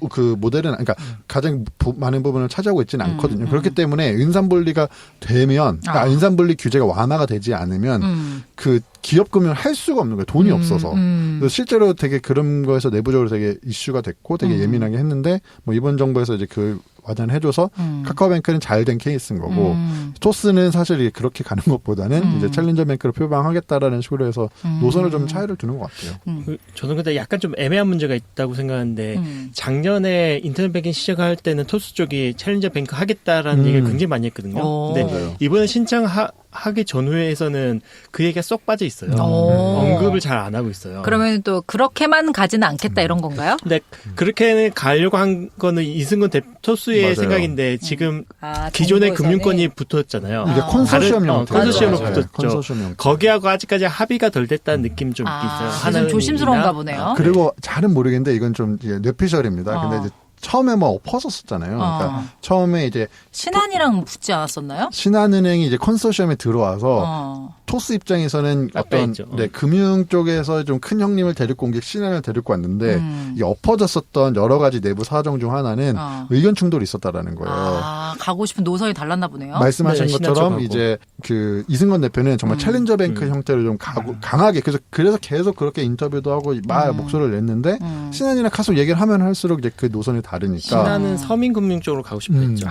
그 모델은 그러니까 가장 많은 부분을 차지하고 있지는 않거든요. 그렇기 때문에 은산분리가 되면 그러니까 은산분리 규제가 완화가 되지 않으면 그 기업금융을 할 수가 없는 거예요. 돈이 없어서. 그래서 실제로 되게 그런 거에서 내부적으로 되게 이슈가 됐고 되게 예민하게 했는데 뭐 이번 정부에서 이제 그 완화해줘서 카카오뱅크는 잘 된 케이스인 거고 토스는 사실 그렇게 가는 것보다는 이제 챌린저 뱅크를 표방하겠다라는 식으로 해서 노선을 좀 차이를 두는 것 같아요. 저는 근데 약간 좀 애매한 문제가 있다고 생각하는데 작년에 인터넷 뱅킹 시작할 때는 토스 쪽이 챌린저 뱅크 하겠다라는 얘기를 굉장히 많이 했거든요. 근데 맞아요. 이번에 신청하기 전후에서는 그 얘기가 쏙 빠져 있어요. 언급을 잘 안 하고 있어요. 그러면 또 그렇게만 가지는 않겠다 이런 건가요? 근데 그렇게 가려고 한 거는 이승건 토스의 맞아요. 생각인데 지금 아, 기존의 정부에서는? 금융권이 붙었잖아요. 이게 컨소시엄 형태. 컨소시엄으로 네, 붙었죠. 컨소시엄 형태. 거기하고 아직까지 합의가 덜 됐다는 느낌이 좀 있어요. 좀 하나은행이나. 조심스러운가 보네요. 그리고 잘은 모르겠는데 이건 좀 뇌피셜입니다. 근데 이제 처음에 뭐 엎어졌었잖아요. 그러니까 처음에 이제 신한이랑 붙지 않았었나요? 신한은행이 이제 컨소시엄에 들어와서 토스 입장에서는 어떤 있죠. 네, 금융 쪽에서 좀 큰 형님을 데리고 온 게 신한을 데리고 왔는데 이게 엎어졌었던 여러 가지 내부 사정 중 하나는 의견 충돌이 있었다라는 거예요. 아, 가고 싶은 노선이 달랐나 보네요. 말씀하신 네, 것처럼 신한쪽하고. 이제 그 이승건 대표는 정말 챌린저 뱅크 형태로 좀 강하게 그래서 계속 그렇게 인터뷰도 하고 막 목소리를 냈는데 신한이랑 계속 얘기를 하면 할수록 이제 그 노선이 다르니까 신한은 서민금융 쪽으로 가고 싶어 했죠.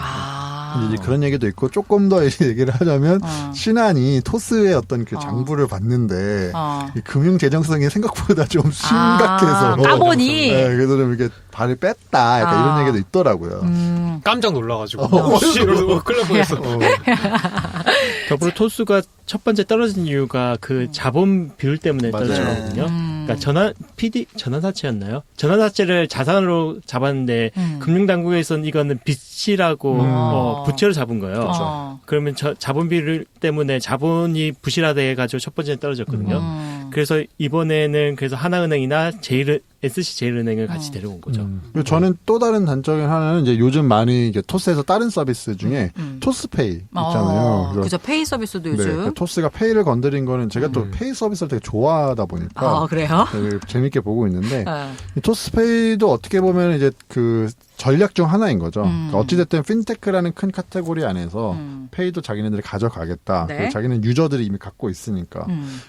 근데 이제 그런 얘기도 있고 조금 더 이제 얘기를 하자면 신한이 토스의 어떤 그 장부를 봤는데 이 금융 재정성이 생각보다 좀 심각해서 까보니 네, 그래서 좀 이렇게 발을 뺐다 약간 이런 얘기도 있더라고요. 깜짝 놀라가지고 씨, 이러고 큰일 날 뻔했어. 더불어 토스가 첫 번째 떨어진 이유가 그 자본 비율 때문에 맞아요. 떨어졌거든요. 그러니까 전환사채였나요? 전환사채를 자산으로 잡았는데 금융당국에서는 이거는 빚이라고 부채로 잡은 거예요. 그렇죠. 그러면 자본 비율 때문에 자본이 부실화돼 가지고 첫 번째는 떨어졌거든요. 그래서 이번에는 그래서 하나은행이나 SC제일은행을 같이 데려온 거죠. 그리고 저는 또 다른 단점이 하나는 이제 요즘 많이 이제 토스에서 다른 서비스 중에 토스페이 있잖아요. 그래서 그죠. 페이 서비스도 네, 요즘. 그러니까 토스가 페이를 건드린 거는 제가 또 페이 서비스를 되게 좋아하다 보니까 그래요? 되게 재밌게 보고 있는데 네. 이 토스페이도 어떻게 보면 이제 그 전략 중 하나인 거죠. 그러니까 어찌됐든 핀테크라는 큰 카테고리 안에서 페이도 자기네들이 가져가겠다. 네. 그리고 자기는 유저들이 이미 갖고 있으니까.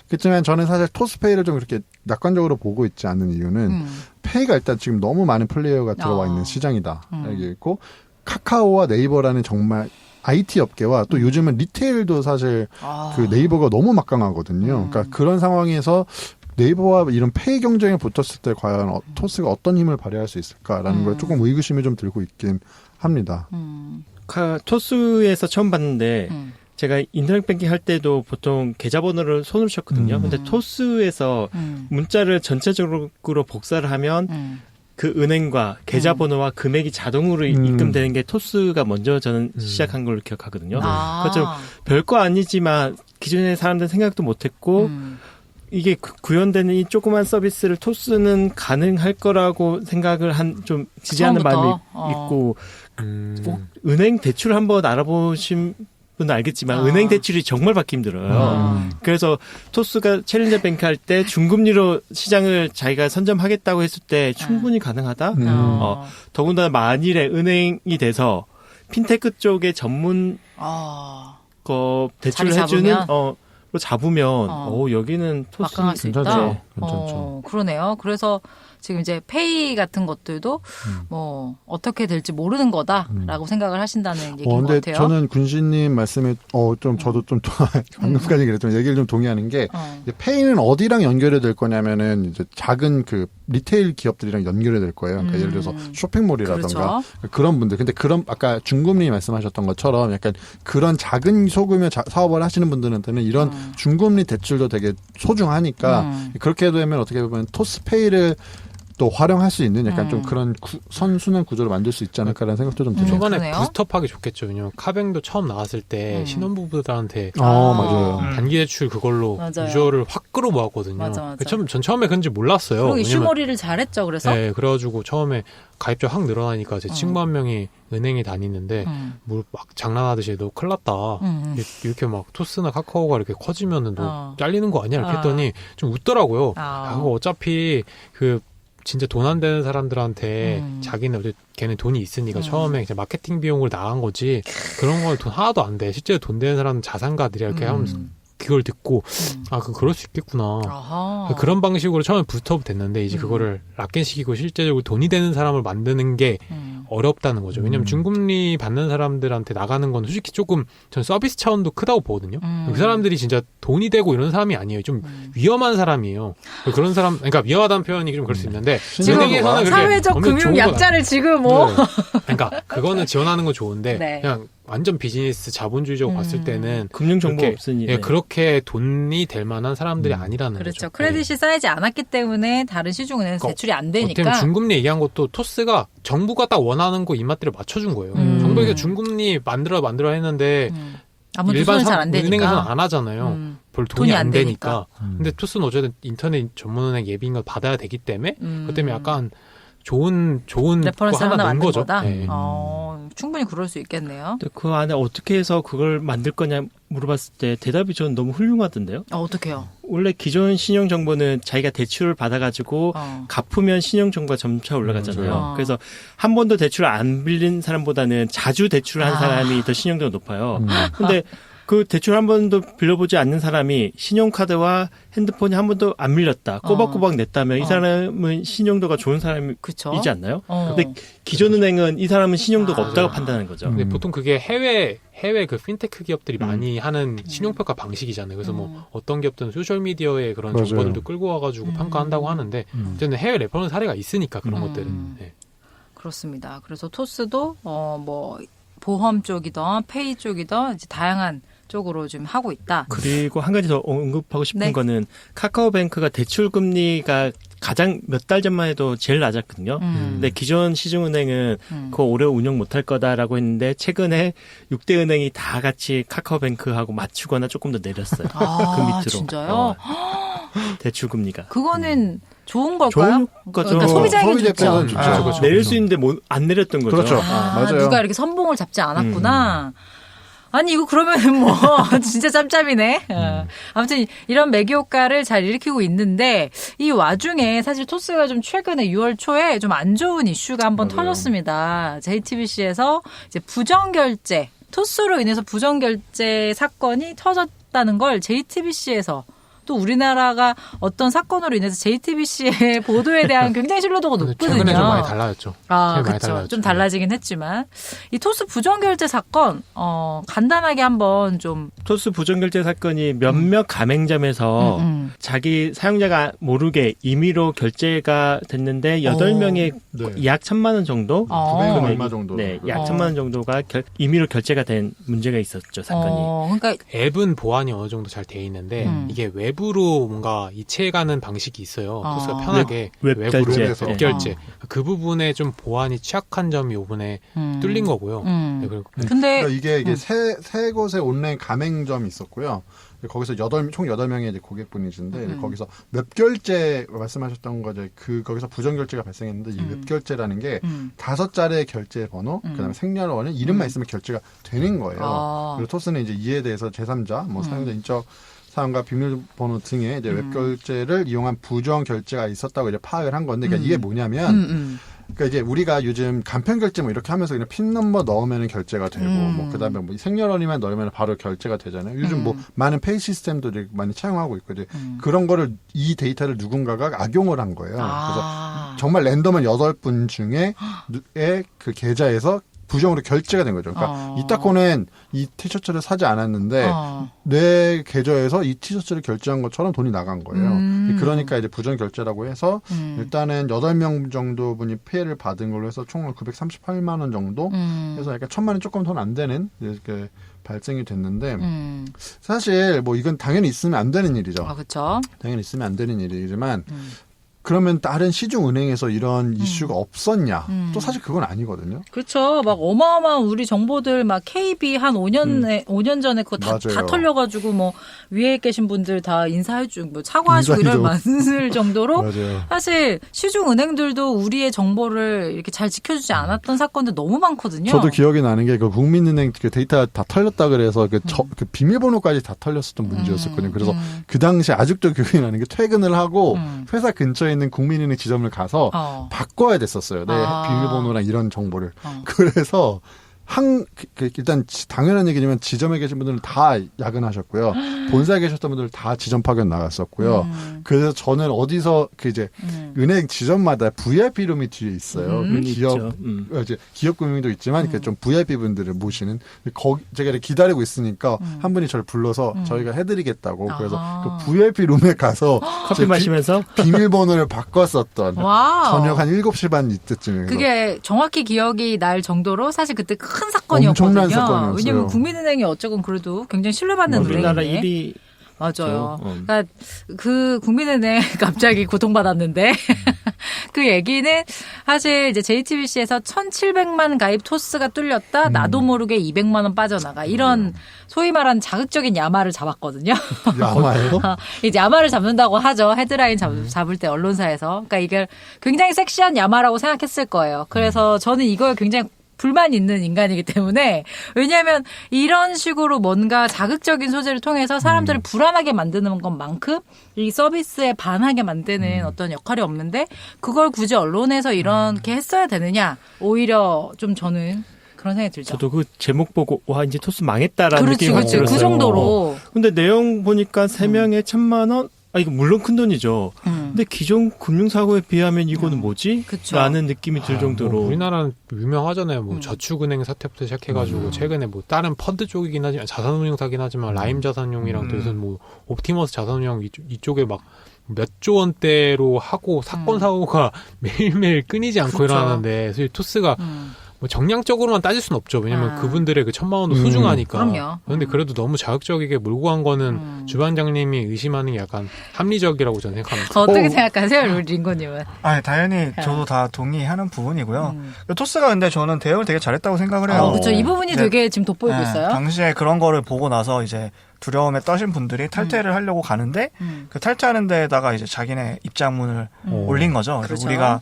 그렇지만 저는 사실 토스페이를 좀 그렇게 낙관적으로 보고 있지 않는 이유는 페이가 일단 지금 너무 많은 플레이어가 들어와 있는 시장이다. 여기 있고 카카오와 네이버라는 정말 IT 업계와 또 요즘은 리테일도 사실 그 네이버가 너무 막강하거든요. 그러니까 그런 상황에서 네이버와 이런 페이 경쟁에 붙었을 때 과연 토스가 어떤 힘을 발휘할 수 있을까라는 걸 조금 의구심이 좀 들고 있긴 합니다. 토스에서 처음 봤는데 제가 인터넷 뱅킹 할 때도 보통 계좌번호를 손으로 쳤거든요. 근데 토스에서 문자를 전체적으로 복사를 하면 그 은행과 계좌번호와 금액이 자동으로 입금되는 게 토스가 먼저 저는 시작한 걸로 기억하거든요. 그것처럼 별거 아니지만 기존의 사람들은 생각도 못했고 이게 구현되는 이 조그만 서비스를 토스는 가능할 거라고 생각을 좀 지지하는 마음이 있고 꼭 은행 대출 한번 알아보신 분은 알겠지만 은행 대출이 정말 받기 힘들어요. 그래서 토스가 챌린저 뱅크 할 때 중금리로 시장을 자기가 선점하겠다고 했을 때 충분히 가능하다. 더군다나 만일에 은행이 돼서 핀테크 쪽에 전문 대출을 해주는 잡으면 여기는 토스 막강할 수 있다. 괜찮죠. 그러네요. 그래서 지금 이제 페이 같은 것들도 뭐 어떻게 될지 모르는 거다라고 생각을 하신다는 얘기인 것 근데 같아요. 저는 군시님 말씀에 좀 저도 좀 방금까지 그랬지만 얘기를 좀 동의하는 게 이제 페이는 어디랑 연결이 될 거냐면은 이제 작은 그 리테일 기업들이랑 연결이 될 거예요. 그러니까 예를 들어서 쇼핑몰이라던가 그렇죠. 그런 분들. 근데 그런 아까 중금리 말씀하셨던 것처럼 약간 그런 작은 소규모 사업을 하시는 분들한테는 이런 중금리 대출도 되게 소중하니까 그렇게 되면 어떻게 보면 토스페이를 또 활용할 수 있는 약간 좀 그런 선순환 구조를 만들 수 있지 않을까라는 생각도 좀 들어요. 초반에 그러네요. 부스트업하기 좋겠죠. 왜냐면 카뱅도 처음 나왔을 때 신혼부부들한테 맞아요. 단기 대출 그걸로 맞아요. 유저를 확 끌어모았거든요. 맞아. 전 처음에 그런지 몰랐어요. 그리고 왜냐면 이슈머리를 잘했죠. 그래서 네, 그래가지고 처음에 가입자 확 늘어나니까 제 친구 한 명이 은행에 다니는데 뭐 막 장난하듯이 너 큰일 났다. 이렇게 막 토스나 카카오가 이렇게 커지면은 너 잘리는 거 아니야? 이렇게 했더니 좀 웃더라고요. 그거 어차피 그 진짜 돈 안 되는 사람들한테 자기는 어제 걔는 돈이 있으니까 처음에 그냥 마케팅 비용을 나간 거지 그런 건 돈 하나도 안 돼. 실제로 돈 되는 사람은 자산가들이야. 이렇게 하면서 그걸 듣고 그럴 수 있겠구나. 아하. 그런 방식으로 처음에 부스트업 됐는데 이제 그거를 락겐시키고 실제적으로 돈이 되는 사람을 만드는 게 어렵다는 거죠. 왜냐면 중금리 받는 사람들한테 나가는 건 솔직히 조금 전 서비스 차원도 크다고 보거든요. 그 사람들이 진짜 돈이 되고 이런 사람이 아니에요. 좀 위험한 사람이에요. 그런 사람, 그러니까 위험하다는 표현이 좀 그럴 수 있는데 은행에서는 그게 사회적 엄청 금융 좋은 건 약자를 지금 뭐 그러니까 그거는 지원하는 건 좋은데 네. 그냥 완전 비즈니스 자본주의적으로 봤을 때는 금융 정보 그렇게, 없으니. 예, 그렇게 돈이 될 만한 사람들이 아니라는 그렇죠. 거죠. 크레딧이 쌓이지 않았기 때문에 다른 시중은행에서 대출이 안 어떻게 되니까. 보면 중금리 얘기한 것도 토스가 정부가 딱 원하는 거 입맛대로 맞춰준 거예요. 정부가 중금리 만들어 했는데 아무도 일반 손을 잘 안 되니까. 은행에서는 안 하잖아요. 별 돈이 안 되니까. 근데 토스는 어쨌든 인터넷 전문은행 예비인 걸 받아야 되기 때문에 그 때문에 약간 좋은 레퍼런스 거 하나 넣은 만든 거죠. 거다. 네. 충분히 그럴 수 있겠네요. 근데 그 안에 어떻게 해서 그걸 만들 거냐 물어봤을 때 대답이 저는 너무 훌륭하던데요. 어떡해요? 원래 기존 신용 정보는 자기가 대출을 받아가지고 갚으면 신용 정보가 점차 올라가잖아요. 그래서 한 번도 대출을 안 빌린 사람보다는 자주 대출을 한 사람이 더 신용도가 높아요. 근데 그 대출 한 번도 빌려보지 않는 사람이 신용카드와 핸드폰이 한 번도 안 밀렸다. 꼬박꼬박 냈다면 이 사람은 신용도가 좋은 사람이지 그쵸? 않나요? 근데 기존 은행은 이 사람은 신용도가 없다고 판단하는 거죠. 근데 보통 그게 해외 그 핀테크 기업들이 많이 하는 신용평가 방식이잖아요. 그래서 뭐 어떤 기업들은 소셜미디어에 그런 맞아요. 정보들도 끌고 와가지고 평가한다고 하는데 어쨌든 해외 레퍼런스 사례가 있으니까 그런 것들은. 네. 그렇습니다. 그래서 토스도 뭐 보험 쪽이든 페이 쪽이든 이제 다양한 쪽으로 좀 하고 있다. 그리고 한 가지 더 언급하고 싶은 네. 거는 카카오뱅크가 대출 금리가 가장 몇 달 전만 해도 제일 낮았거든요. 근데 기존 시중은행은 그거 오래 운영 못할 거다라고 했는데 최근에 6대 은행이 다 같이 카카오뱅크하고 맞추거나 조금 더 내렸어요. 그 밑으로. 진짜요? 대출 금리가. 그거는 좋은 걸까요? 좋은 거죠. 그러니까 소비자에게 소비자 좋죠. 입장에서는 좋죠. 그렇죠. 내릴 수 있는데 안 내렸던 거죠. 그렇죠. 맞아요. 누가 이렇게 선봉을 잡지 않았구나. 아니 이거 그러면은 뭐 진짜 짬짬이네. 아무튼 이런 매기 효과를 잘 일으키고 있는데 이 와중에 사실 토스가 좀 최근에 6월 초에 좀 안 좋은 이슈가 한번 터졌습니다. JTBC에서 이제 부정결제 토스로 인해서 부정결제 사건이 터졌다는 걸 JTBC에서 또 우리나라가 어떤 사건으로 인해서 JTBC의 보도에 대한 굉장히 신뢰도가 높거든요. 최근에 좀 많이 달라졌죠. 많이 그렇죠. 달라졌죠. 좀 달라지긴 했지만 이 토스 부정결제 사건 간단하게 한번 좀 토스 부정결제 사건이 몇몇 가맹점에서 자기 사용자가 모르게 임의로 결제가 됐는데 8명의 네. 약 1,000만 원 정도? 900만 얼마 정도. 네, 약 1,000만 원 정도가 임의로 결제가 된 문제가 있었죠, 사건이. 그러니까 앱은 보안이 어느 정도 잘 돼 있는데 이게 외부로 뭔가 이체가는 방식이 있어요. 토스가 편하게 웹 외부로 결제. 웹 결제. 그 부분에 좀 보안이 취약한 점이 이번에 뚫린 거고요. 네, 그리고 근데 그러니까 이게 세 곳의 온라인 가맹점이 있었고요. 거기서 총 8명의 이제 고객분이신데 거기서 웹결제 말씀하셨던 거죠. 거기서 부정결제가 발생했는데 이 웹결제라는 게 5자리의 결제 번호, 그다음에 생년월일, 이름만 있으면 결제가 되는 거예요. 그리고 토스는 이제 이에 대해서 제3자, 뭐 사용자 인적 사항과 비밀번호 등의 이제 웹결제를 이용한 부정결제가 있었다고 이제 파악을 한 건데, 그러니까 이게 뭐냐면 그러니까 이제 우리가 요즘 간편 결제 뭐 이렇게 하면서 그냥 핀 넘버 넣으면 결제가 되고 뭐 그다음에 뭐 생년월일만 넣으면 바로 결제가 되잖아요. 요즘 뭐 많은 페이 시스템도 많이 차용하고 있거든요. 그런 거를 이 데이터를 누군가가 악용을 한 거예요. 그래서 정말 랜덤한 8분 중에 그 계좌에서 부정으로 결제가 된 거죠. 그러니까 이타코는 이 티셔츠를 사지 않았는데 내 계좌에서 이 티셔츠를 결제한 것처럼 돈이 나간 거예요. 그러니까 이제 부정 결제라고 해서 일단은 8명 정도 분이 피해를 받은 걸로 해서 총 938만 원 정도 해서 약간 1,000만 원 조금 돈 안 되는 이렇게 발생이 됐는데 사실 뭐 이건 당연히 있으면 안 되는 일이죠. 그렇죠. 당연히 있으면 안 되는 일이지만 그러면 다른 시중은행에서 이런 이슈가 없었냐? 또 사실 그건 아니거든요. 그렇죠. 막 어마어마한 우리 정보들 막 KB 한 5년 전에 그거 다 맞아요. 털려가지고 뭐 위에 계신 분들 다 인사해주고 뭐 사과하시고 이럴 많을 정도로 맞아요. 사실 시중은행들도 우리의 정보를 이렇게 잘 지켜주지 않았던 사건들 너무 많거든요. 저도 기억이 나는 게 그 국민은행 그 데이터 다 털렸다 그래서 그 비밀번호까지 다 털렸었던 문제였었거든요. 그래서 그 당시 아직도 기억이 나는 게 퇴근을 하고 회사 근처에 있는 국민은행 지점을 가서 바꿔야 됐었어요. 내 비밀번호랑 이런 정보를. 그래서 일단 당연한 얘기지만 지점에 계신 분들은 다 야근하셨고요. 본사에 계셨던 분들은 다 지점 파견 나갔었고요. 그래서 저는 어디서 은행 지점마다 VIP 룸이 뒤에 있어요. 기업 금융도 있지만 좀 VIP 분들을 모시는 제가 기다리고 있으니까 한 분이 저를 불러서 저희가 해드리겠다고 그래서 그 VIP 룸에 가서 커피 마시면서 비밀번호를 바꿨었던 저녁 한 7시 반 이때쯤에 그게 정확히 기억이 날 정도로 사실 그때 큰 사건이었거든요. 엄청난 사건이었어요. 왜냐면 국민은행이 어쨌건 그래도 굉장히 신뢰받는 우리나라 은행인데. 1위 맞아요. 그러니까 그 국민은행 갑자기 고통받았는데 그 얘기는 사실 이제 JTBC에서 1,700만 가입 토스가 뚫렸다. 나도 모르게 200만 원 빠져나가. 이런 소위 말하는 자극적인 야마를 잡았거든요. 야마요? 이제 야마를 잡는다고 하죠. 헤드라인 잡을 때 언론사에서. 그러니까 이게 굉장히 섹시한 야마라고 생각했을 거예요. 그래서 저는 이걸 굉장히 불만 있는 인간이기 때문에 왜냐하면 이런 식으로 뭔가 자극적인 소재를 통해서 사람들을 불안하게 만드는 것만큼 이 서비스에 반하게 만드는 어떤 역할이 없는데 그걸 굳이 언론에서 이렇게 했어야 되느냐 오히려 좀 저는 그런 생각이 들죠. 저도 그 제목 보고 와 이제 토스 망했다라는 느낌이 들었어요. 그 정도로. 근데 내용 보니까 3명에 1,000만 원? 이거 물론 큰 돈이죠. 근데 기존 금융사고에 비하면 이거는 뭐지? 그쵸. 라는 느낌이 들 정도로. 우리나라는 유명하잖아요. 뭐 저축은행 사태부터 시작해가지고 최근에 뭐 다른 펀드 쪽이긴 하지만 자산운용사긴 하지만 라임 자산운용이랑 또 요즘 뭐 옵티머스 자산운용 이쪽에 막 몇 조 원대로 하고 사건 사고가 매일매일 끊이지 않고 일어나는데 사실 토스가 뭐 정량적으로만 따질 수는 없죠. 왜냐면 그분들의 그 1,000만 원도 소중하니까. 그럼요. 그런데 그래도 너무 자극적이게 몰고 간 거는 주반장님이 의심하는 게 약간 합리적이라고 저는 생각합니다. 어떻게 생각하세요, 우리 링고님은? 당연히 저도 다 동의하는 부분이고요. 토스가 근데 저는 대응을 되게 잘했다고 생각을 해요. 그렇죠. 이 부분이 되게 지금 돋보이고 있어요. 당시에 그런 거를 보고 나서 이제 두려움에 떠신 분들이 탈퇴를 하려고 가는데 그 탈퇴하는 데다가 이제 자기네 입장문을 올린 거죠. 그래서 그렇죠.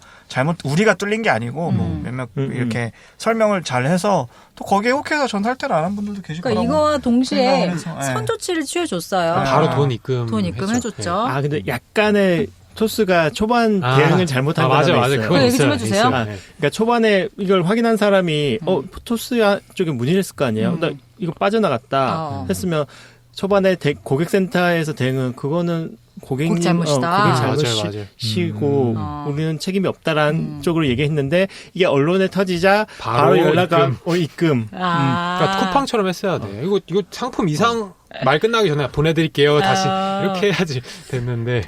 우리가 뚫린 게 아니고 뭐 몇몇 이렇게 설명을 잘 해서 또 거기에 혹해서 전 탈퇴를 안 한 분들도 계실 그러니까 거라고. 이거와 동시에 해서, 선조치를 취해줬어요. 바로 돈 입금해줬죠. 근데 약간의 토스가 초반 대응을 잘못한 거가 맞아. 있어요. 그건 얘기 좀 있어요. 해주세요. 그러니까 초반에 이걸 확인한 사람이 토스 쪽에 문의를 했을 거 아니에요. 나 이거 빠져나갔다 했으면 초반에 고객센터에서 대응은 그거는 고객님 잘못이다. 고객 잘못이시고 우리는 책임이 없다라는 쪽으로 얘기했는데 이게 언론에 터지자 바로 연락가 입금. 그러니까 쿠팡처럼 했어야 돼. 이거 상품 이상 말 끝나기 전에 보내드릴게요. 다시 이렇게 해야지 됐는데.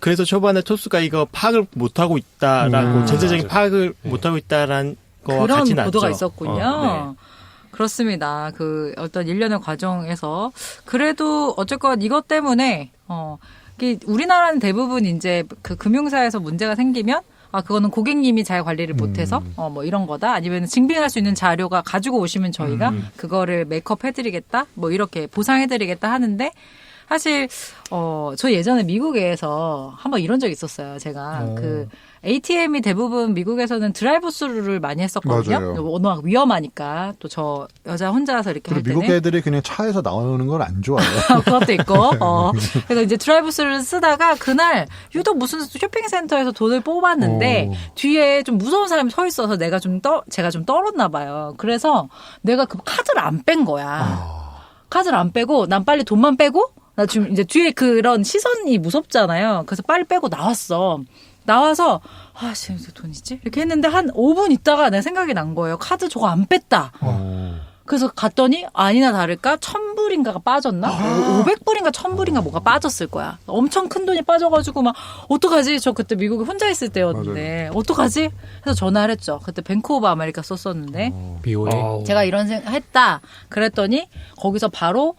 그래서 초반에 토스가 이거 파악을 못하고 있다라고 전체적인 파악을 못하고 있다라는 거 그런 같진 않죠. 보도가 있었군요. 그렇습니다. 그 어떤 일련의 과정에서 그래도 어쨌건 이것 때문에 우리나라는 대부분 이제 그 금융사에서 문제가 생기면 그거는 고객님이 잘 관리를 못해서 뭐 이런 거다. 아니면 증빙할 수 있는 자료가 가지고 오시면 저희가 그거를 메이크업 해드리겠다. 뭐 이렇게 보상해드리겠다 하는데 사실 저 예전에 미국에서 한번 이런 적이 있었어요. 제가 그 ATM이 대부분 미국에서는 드라이브 스루를 많이 했었거든요. 맞아요. 워낙 위험하니까 또 저 여자 혼자서 이렇게 할 때는 미국 애들이 그냥 차에서 나오는 걸 안 좋아해요. 그것도 있고. 그래서 이제 드라이브 스루를 쓰다가 그날 유독 무슨 쇼핑센터에서 돈을 뽑았는데 뒤에 좀 무서운 사람이 서 있어서 제가 좀 떨었나 봐요. 그래서 내가 그 카드를 안 뺀 거야. 카드를 안 빼고 난 빨리 돈만 빼고 나 지금 이제 뒤에 그런 시선이 무섭잖아요. 그래서 빨리 빼고 나와서 지금 돈 있지? 이렇게 했는데 한 5분 있다가 내 생각이 난 거예요. 카드 저거 안 뺐다. 그래서 갔더니 아니나 다를까 1,000불인가가 빠졌나? 500불인가 1,000불인가 뭐가 빠졌을 거야. 엄청 큰 돈이 빠져가지고 막 어떡하지? 저 그때 미국에 혼자 있을 때였는데 어떡하지? 해서 전화를 했죠. 그때 뱅크 오브 아메리카 썼었는데 BOA. 제가 이런 생각 했다. 그랬더니 거기서 바로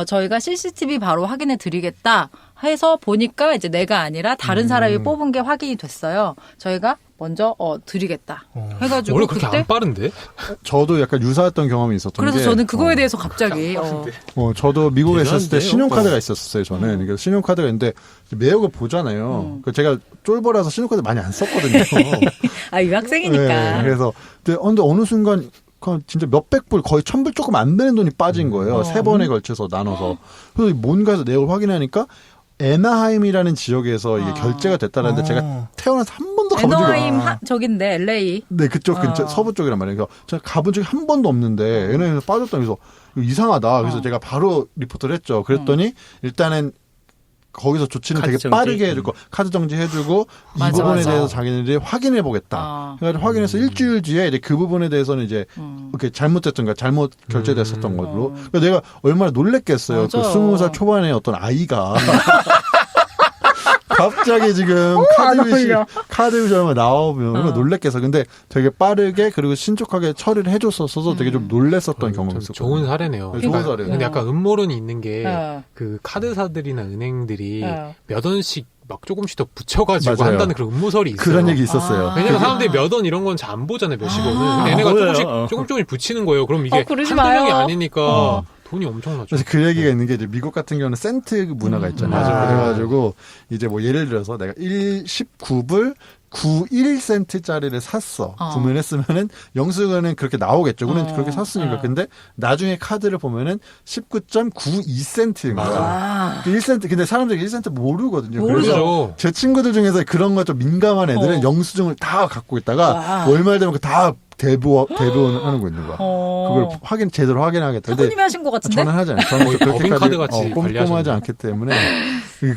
저희가 CCTV 바로 확인해 드리겠다 해서 보니까 이제 내가 아니라 다른 사람이 뽑은 게 확인이 됐어요. 저희가 먼저 드리겠다 해가지고 원래 그렇게 그때 안 빠른데? 저도 약간 유사했던 경험이 있었던 그래서 게 저는 그거에 대해서 갑자기 저도 미국에 있었을 때 대단한데요? 신용카드가 있었어요. 저는 그래서 신용카드가 있는데 매력을 보잖아요. 그 제가 쫄보라서 신용카드 많이 안 썼거든요. 유학생이니까. 네, 그래서 근데 어느 순간 진짜 몇백 불 거의 1,000불 조금 안 되는 돈이 빠진 거예요. 3번에 걸쳐서 나눠서. 그래서 뭔가 해서 내역을 확인하니까 애나하임이라는 지역에서 이게 결제가 됐다는데 제가 태어나서 한 번도 가본 적이 애너하임 저긴데 LA. 네, 그쪽 근처 서부 쪽이란 말이에요. 그래서 제가 가본 적이 한 번도 없는데 애나하임에서 빠졌다. 그래서 이상하다. 그래서 제가 바로 리포트를 했죠. 그랬더니 일단은 거기서 조치는 카드 되게 정지? 빠르게 해주고 카드 정지해주고 이 맞아, 부분에 맞아. 대해서 자기네들이 확인해보겠다. 해가지고 확인해서 일주일 뒤에 이제 그 부분에 대해서는 이제 이렇게 잘못됐던가 잘못 결제됐었던 걸로. 그러니까 내가 얼마나 놀랬겠어요. 맞아. 그 20살 초반에 어떤 아이가 갑자기 지금 카드 빚이 나오면 얼마나 놀랬겠어. 근데 되게 빠르게 그리고 신속하게 처리를 해줬어서 되게 좀 놀랬었던 경험이 있었고. 좋은 사례네요. 네, 좋은 사례. 근데 약간 음모론이 있는 게 어. 그 카드사들이나 은행들이 어. 몇 원씩 막 조금씩 더 붙여가지고 맞아요. 한다는 그런 음모설이 있어요. 그런 얘기 있었어요. 왜냐면 사람들이 몇 원 이런 건 잘 안 보잖아요, 몇십 원은. 근데 얘네가 보여요. 조금씩 붙이는 거예요. 그럼 이게 그러지 한두 명이 마요. 아니니까 돈이 엄청나죠. 그래서 그 얘기가 있는 게 이제 미국 같은 경우는 센트 문화가 있잖아요. 맞아요. 그래가지고 이제 뭐 예를 들어서 내가 19불 91센트짜리를 샀어. 구매했으면은 영수증은 그렇게 나오겠죠. 그는 그렇게 샀으니까. 근데 나중에 카드를 보면은 19.92센트인 거야. 1센트. 근데 사람들이 1센트 모르거든요. 모르죠. 그래서 제 친구들 중에서 그런 거 좀 민감한 애들은 영수증을 다 갖고 있다가 월말 되면 다 대부하는 거 있는 거야. 그걸 제대로 확인하겠다. 근데 사부님이 하신 것 같은데? 저는 하지 않아요. 저는 법인카드 같이 꼼꼼하지 관리하셨네. 않기 때문에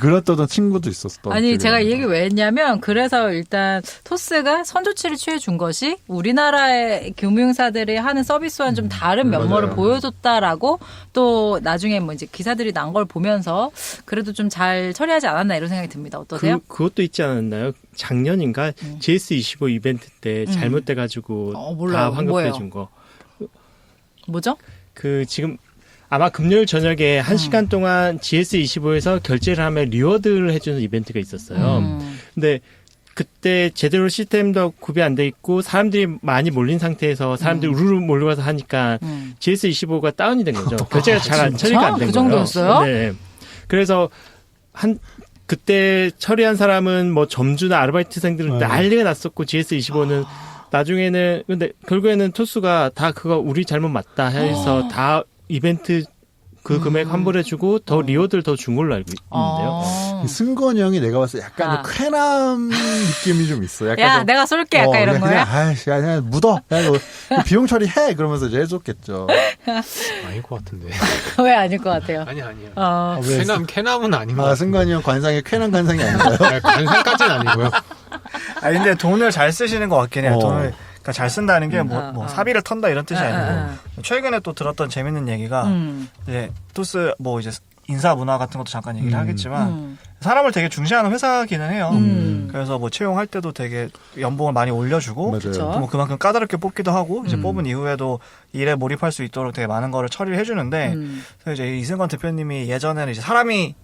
그랬던 친구도 있었던. 아니 기억이 제가 이 납니다. 얘기 왜 했냐면 그래서 일단 토스가 선조치를 취해준 것이 우리나라의 금융사들이 하는 서비스와는 좀 다른 면모를 맞아요. 보여줬다라고 또 나중에 뭐 이제 기사들이 난 걸 보면서 그래도 좀 잘 처리하지 않았나 이런 생각이 듭니다. 어떠세요? 그것도 있지 않았나요? 작년인가 GS25 이벤트 때 잘못돼가지고 몰라요. 다 환급해 준 거. 뭐죠? 그 지금 아마 금요일 저녁에 1시간 동안 GS25에서 결제를 하면 리워드를 해주는 이벤트가 있었어요. 근데 그때 제대로 시스템도 구비 안 돼 있고 사람들이 많이 몰린 상태에서 사람들이 우르르 몰려와서 하니까 GS25가 다운이 된 거죠. 결제가 잘 처리가 안 된 거예요. 그 정도였어요? 네. 그래서 그때 처리한 사람은 뭐 점주나 아르바이트생들은 난리가 났었고 GS25는 나중에는 근데 결국에는 토스가 다 그거 우리 잘못 맞다 해서 다 이벤트 그 금액 환불해주고 더 리워드를 더 준 걸로 알고 있는데요. 승건이 형이 내가 봤을 때 약간 쾌남 느낌이 좀 있어. 약간 야 좀, 내가 쏠게 약간 이런 거야? 아이씨, 그냥 묻어. 그냥 비용 처리해. 그러면서 이제 해줬겠죠. 아닐 것 같은데. 왜 아닐 것 같아요? 아니야. 왜 캐남은 아닌 것 같아요. 승건이 형 관상이 쾌남 관상이 아닌가요? 관상까지는 아니고요. 근데 돈을 잘 쓰시는 것 같긴 해요. 어. 돈을 그러니까 잘 쓴다는 게 뭐 사비를 턴다 이런 뜻이 아니고 최근에 또 들었던 재밌는 얘기가 이제 토스 뭐 이제 인사 문화 같은 것도 잠깐 얘기를 하겠지만 사람을 되게 중시하는 회사기는 해요. 그래서 뭐 채용할 때도 되게 연봉을 많이 올려주고 맞아요. 그쵸. 또 뭐 그만큼 까다롭게 뽑기도 하고 이제 뽑은 이후에도 일에 몰입할 수 있도록 되게 많은 거를 처리를 해주는데 그래서 이제 이승건 대표님이 예전에는 이제 사람이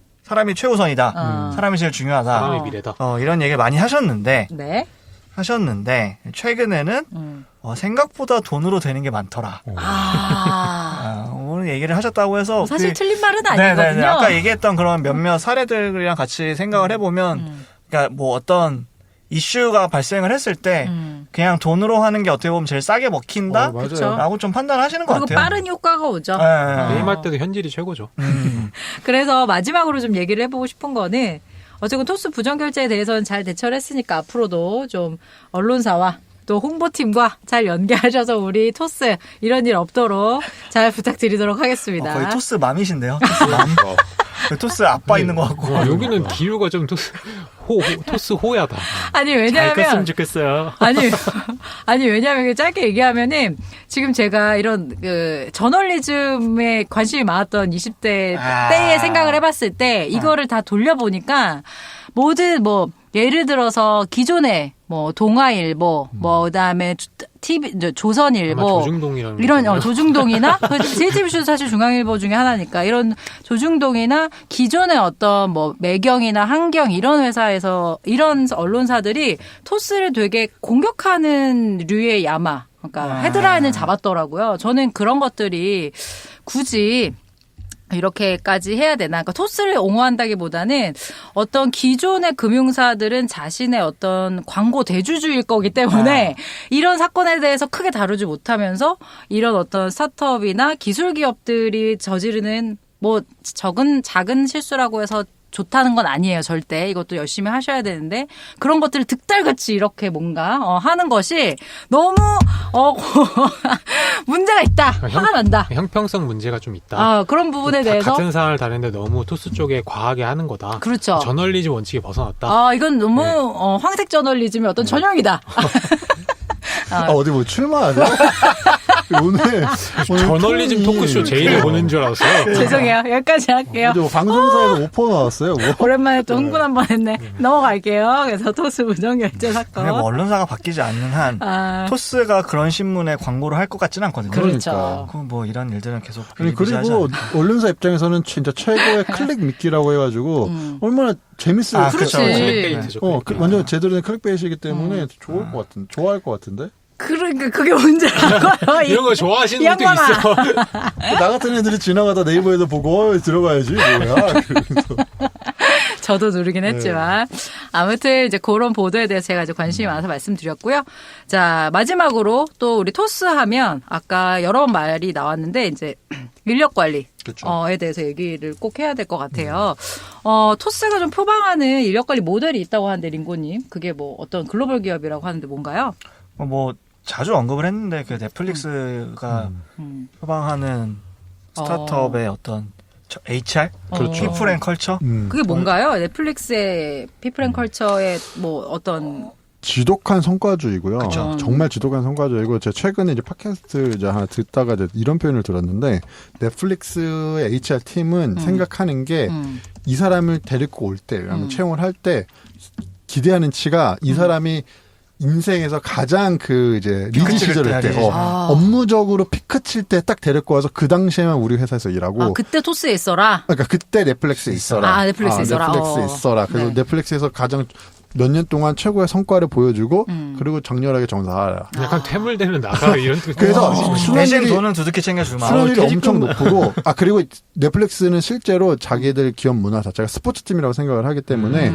최우선이다. 사람이 제일 중요하다. 사람의 미래다. 이런 얘기를 많이 하셨는데 네. 최근에는 생각보다 돈으로 되는 게 많더라. 오늘 얘기를 하셨다고 해서 사실 틀린 말은 네네네. 아니거든요. 아까 얘기했던 그런 몇몇 사례들이랑 같이 생각을 해보면 그러니까 뭐 어떤 이슈가 발생을 했을 때 그냥 돈으로 하는 게 어떻게 보면 제일 싸게 먹힌다? 맞아요. 그쵸. 라고 좀 판단하시는 것 그리고 같아요. 빠른 효과가 오죠. 네. 게임할 때도 현질이 최고죠. 그래서 마지막으로 좀 얘기를 해보고 싶은 거는 어쨌든 토스 부정결제에 대해서는 잘 대처를 했으니까 앞으로도 좀 언론사와 또 홍보팀과 잘 연계하셔서 우리 토스 이런 일 없도록 잘 부탁드리도록 하겠습니다. 거의 토스 맘이신데요. 토스 맘. 토스 아빠 있는 것 같고. 여기는 기류가 좀 토스 호야다. 아니 잘 컸으면 왜냐하면 좋겠어요. 아니 왜냐하면 짧게 얘기하면은 지금 제가 이런 그 저널리즘에 관심이 많았던 20대 때의 생각을 해봤을 때 이거를 다 돌려보니까 모든 뭐 예를 들어서 기존에 뭐 동아일보, 뭐 그다음에 TV 조선일보 조중동이라는 이런 조중동이나 JTBC도 사실 중앙일보 중에 하나니까 이런 조중동이나 기존의 어떤 뭐 매경이나 한경 이런 회사에서 이런 언론사들이 토스를 되게 공격하는 류의 야마, 그러니까 헤드라인을 잡았더라고요. 저는 그런 것들이 굳이 이렇게까지 해야 되나? 그러니까 토스를 옹호한다기보다는 어떤 기존의 금융사들은 자신의 어떤 광고 대주주일 거기 때문에 이런 사건에 대해서 크게 다루지 못하면서 이런 어떤 스타트업이나 기술 기업들이 저지르는 뭐 작은 실수라고 해서 좋다는 건 아니에요, 절대. 이것도 열심히 하셔야 되는데 그런 것들을 득달같이 이렇게 뭔가 하는 것이 너무 문제가 있다. 화가 난다. 형평성 문제가 좀 있다. 그런 부분에 대해서 같은 사안을 다루는데 너무 토스 쪽에 과하게 하는 거다. 그렇죠. 저널리즘 원칙에 벗어났다. 이건 너무 황색 저널리즘의 어떤 전형이다. 어디 뭐 출마하냐? 오늘 저널리즘 토크쇼 제의를 보는 줄 알았어요. 죄송해요. 여기까지 할게요. 뭐 방송사에서 오퍼 나왔어요. 뭐. 오랜만에 또 흥분 한번 했네. 넘어갈게요. 그래서 토스 부정결제 사건. 근데 뭐 언론사가 바뀌지 않는 한 토스가 그런 신문에 광고를 할 것 같지는 않거든요. 그렇죠. 그럼 뭐 이런 일들은 계속 아니, 비일비재하지 그리고 않을까. 언론사 입장에서는 진짜 최고의 클릭 미끼라고 해가지고 얼마나 재밌어요. 그렇지. 클릭베이트죠. 완전 제대로 된 클릭베이트이기 때문에 좋아할 것 같은데. 그러니까 그게 문제라고요. 이런 거 좋아하시는 이 분도 양반아. 있어. 나 같은 애들이 지나가다 네이버에도 보고 들어가야지 뭐야. 그러면서. 저도 누르긴 했지만 아무튼 이제 그런 보도에 대해서 제가 이제 관심이 많아서 말씀드렸고요. 자, 마지막으로 또 우리 토스 하면 아까 여러 번 말이 나왔는데 이제 인력 관리 그렇죠. 에 대해서 얘기를 꼭 해야 될 것 같아요. 토스가 좀 표방하는 인력 관리 모델이 있다고 하는데 링고님 그게 뭐 어떤 글로벌 기업이라고 하는데 뭔가요? 뭐 자주 언급을 했는데 그 넷플릭스가 표방하는 스타트업의 어떤 HR? 그렇죠. 피플 앤 컬처? 그게 뭔가요? 넷플릭스의 피플 앤 컬처의 뭐 어떤 지독한 성과주의고요. 그쵸. 정말 지독한 성과주의고 제가 최근에 이제 팟캐스트 이제 하나 듣다가 이제 이런 표현을 들었는데 넷플릭스의 HR 팀은 생각하는 게 이 사람을 데리고 올 때, 채용을 할 때 기대하는 치가 이 사람이 인생에서 가장 그 이제 리드 시절일 때 업무적으로 피크 칠 때 딱 데리고 와서 그 당시에만 우리 회사에서 일하고 그때 토스에 있어라. 그러니까 그때 넷플릭스에 있어라. 넷플릭스에 있어라. 넷플릭스에 있어라. 그래서 네. 넷플릭스에서 가장 몇 년 동안 최고의 성과를 보여주고 그리고 정렬하게 정사하라. 약간 퇴물되는 나가 이런 뜻. 그래서 대신 돈은 두둑히 챙겨줄 만. 수익률이 엄청 높고 그리고 넷플릭스는 실제로 자기들 기업 문화 자체가 스포츠팀이라고 생각을 하기 때문에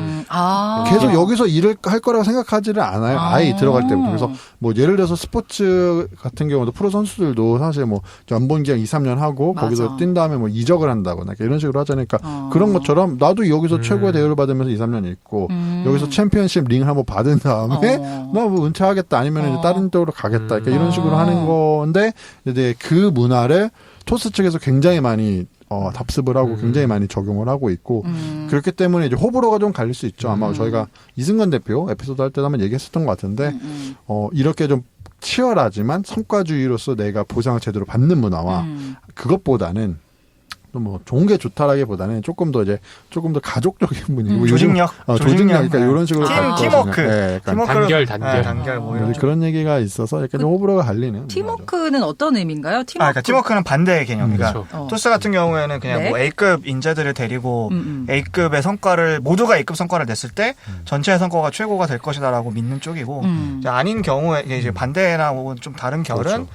계속 여기서 일을 할 거라고 생각하지를 않아요. 아예 들어갈 때부터. 그래서 뭐 예를 들어서 스포츠 같은 경우도 프로 선수들도 사실 뭐 연봉 기간 2, 3년 하고 맞아. 거기서 뛴 다음에 뭐 이적을 한다거나 이런 식으로 하자니까 그런 것처럼 나도 여기서 최고의 대우를 받으면서 2, 3년 있고 여기서 챔피언십 링을 한번 받은 다음에 나 뭐 은퇴하겠다 아니면 이제 다른 쪽으로 가겠다 그러니까 이런 식으로 하는 건데 이제 그 문화를 토스 측에서 굉장히 많이 답습을 하고 굉장히 많이 적용을 하고 있고 그렇기 때문에 이제 호불호가 좀 갈릴 수 있죠. 아마 저희가 이승건 대표 에피소드 할 때도 한번 얘기했었던 것 같은데 이렇게 좀 치열하지만 성과주의로서 내가 보상을 제대로 받는 문화와 그것보다는 또 뭐 좋은 게 좋다라기보다는 조금 더 가족적인 분위기, 조직력, 그러니까 이런 식으로 팀워크, 약간 단결 뭐 이런 그런 얘기가 있어서 약간 좀 호불호가 갈리는. 팀워크는 어떤 의미인가요? 그러니까 팀워크는 반대의 개념이니까 그렇죠. 토스 같은 경우에는 그냥 네. 뭐 A급 인재들을 데리고 A급의 성과를 모두가 A급 성과를 냈을 때 전체의 성과가 최고가 될 것이다라고 믿는 쪽이고 이제 아닌 경우에 이제 반대나 혹은 좀 다른 결은 그렇죠.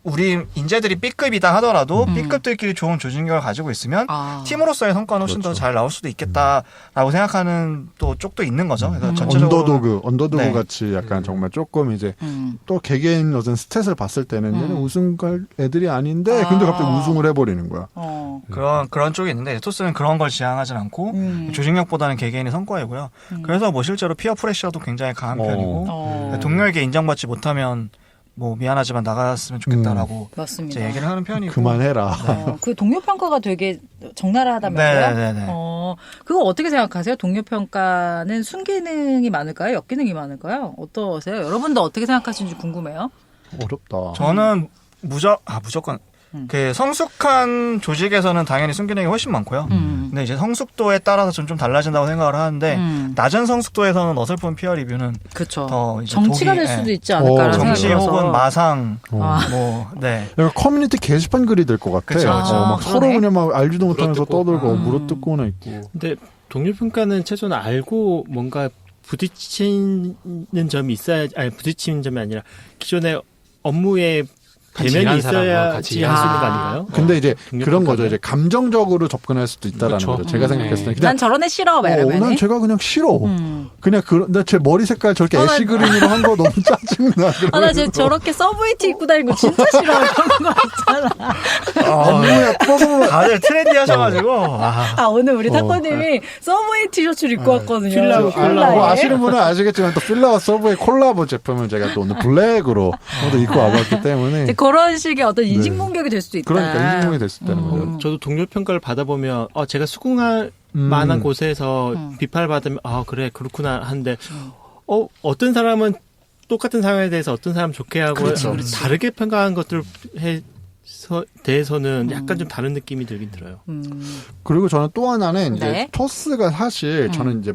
우리 인재들이 B급이다 하더라도 B급들끼리 좋은 조직력을 가지고 있으면 팀으로서의 성과는 훨씬 더 잘 나올 수도 있겠다라고 생각하는 또 쪽도 있는 거죠. 그래서 전체적으로 언더도그 네. 같이 약간 정말 조금 이제 또 개개인 어떤 스탯을 봤을 때는 얘는 우승 갈 애들이 아닌데 근데 갑자기 우승을 해버리는 거야. 그런 쪽이 있는데 토스는 그런 걸 지향하진 않고 조직력보다는 개개인의 성과이고요. 그래서 뭐 실제로 피어 프레셔도 굉장히 강한 편이고 동료에게 인정받지 못하면 뭐 미안하지만 나갔으면 좋겠다라고 맞습니다. 이제 얘기를 하는 편이고 그만해라. 그 동료 평가가 되게 적나라하다면서요? 네네네. 그거 어떻게 생각하세요? 동료 평가는 순기능이 많을까요? 역기능이 많을까요? 어떠세요? 여러분도 어떻게 생각하시는지 궁금해요. 어렵다. 저는 무조건 그 성숙한 조직에서는 당연히 순기능이 훨씬 많고요. 근데 이제 성숙도에 따라서 좀 달라진다고 생각을 하는데 낮은 성숙도에서는 어설픈 피어 리뷰는 그렇죠. 더 이제 정치가 될 수도 있지 않을까라는 정치 생각이 들어서. 혹은 마상 아. 네. 약간 커뮤니티 게시판 글이 될 것 같아. 그쵸, 그쵸. 막 서로 그러네. 그냥 막 알지도 못하면서 물어뜯고. 떠들고 물어뜯고나 있고. 근데 동료평가는 최소한 알고 뭔가 부딪히는 점이 있어야, 아니, 부딪히는 점이 아니라 기존의 업무에 같이 대면이 일한 사람과 있어야지 같이 할 수 있는 거 일한 아닌가요? 근데 이제 동료 그런 평가는? 거죠. 이제 감정적으로 접근할 수도 있다라는 그쵸. 거죠. 제가 생각했을 때. 그냥 난 저런 애 싫어 막 이러면. 난 제가 그냥 싫어. 그냥 나제 머리 색깔 저렇게 나- 애쉬 그린으로 한 거 너무 짜증나. 아, 나 지금 저렇게 서브웨이트 입고 다니는 거 진짜 싫어. 그런 거 있잖아. 업무야 뽀뽀. 다들 트렌디 하셔가지고 아, 오늘 우리 타코님이 서브웨이 티셔츠를 입고 왔거든요. 필라우, 필라우. 뭐 아시는 분은 아시겠지만 또 필라와 서브의 콜라보 제품을 제가 또 오늘 블랙으로 또 입고 와봤기 때문에 이제 그런 식의 어떤 인식 공격이 될 수도 있다. 그러니까 인식공이 될 수 있다는 거죠. 저도 동료평가를 받아보면, 제가 수긍할 만한 곳에서 비판을 받으면, 그래, 그렇구나 하는데, 어떤 사람은 똑같은 상황에 대해서 어떤 사람 좋게 하고, 그렇죠. 다르게 평가한 것들 대해서는 약간 좀 다른 느낌이 들긴 들어요. 그리고 저는 또 하나는 이제 네. 토스가 사실 저는 이제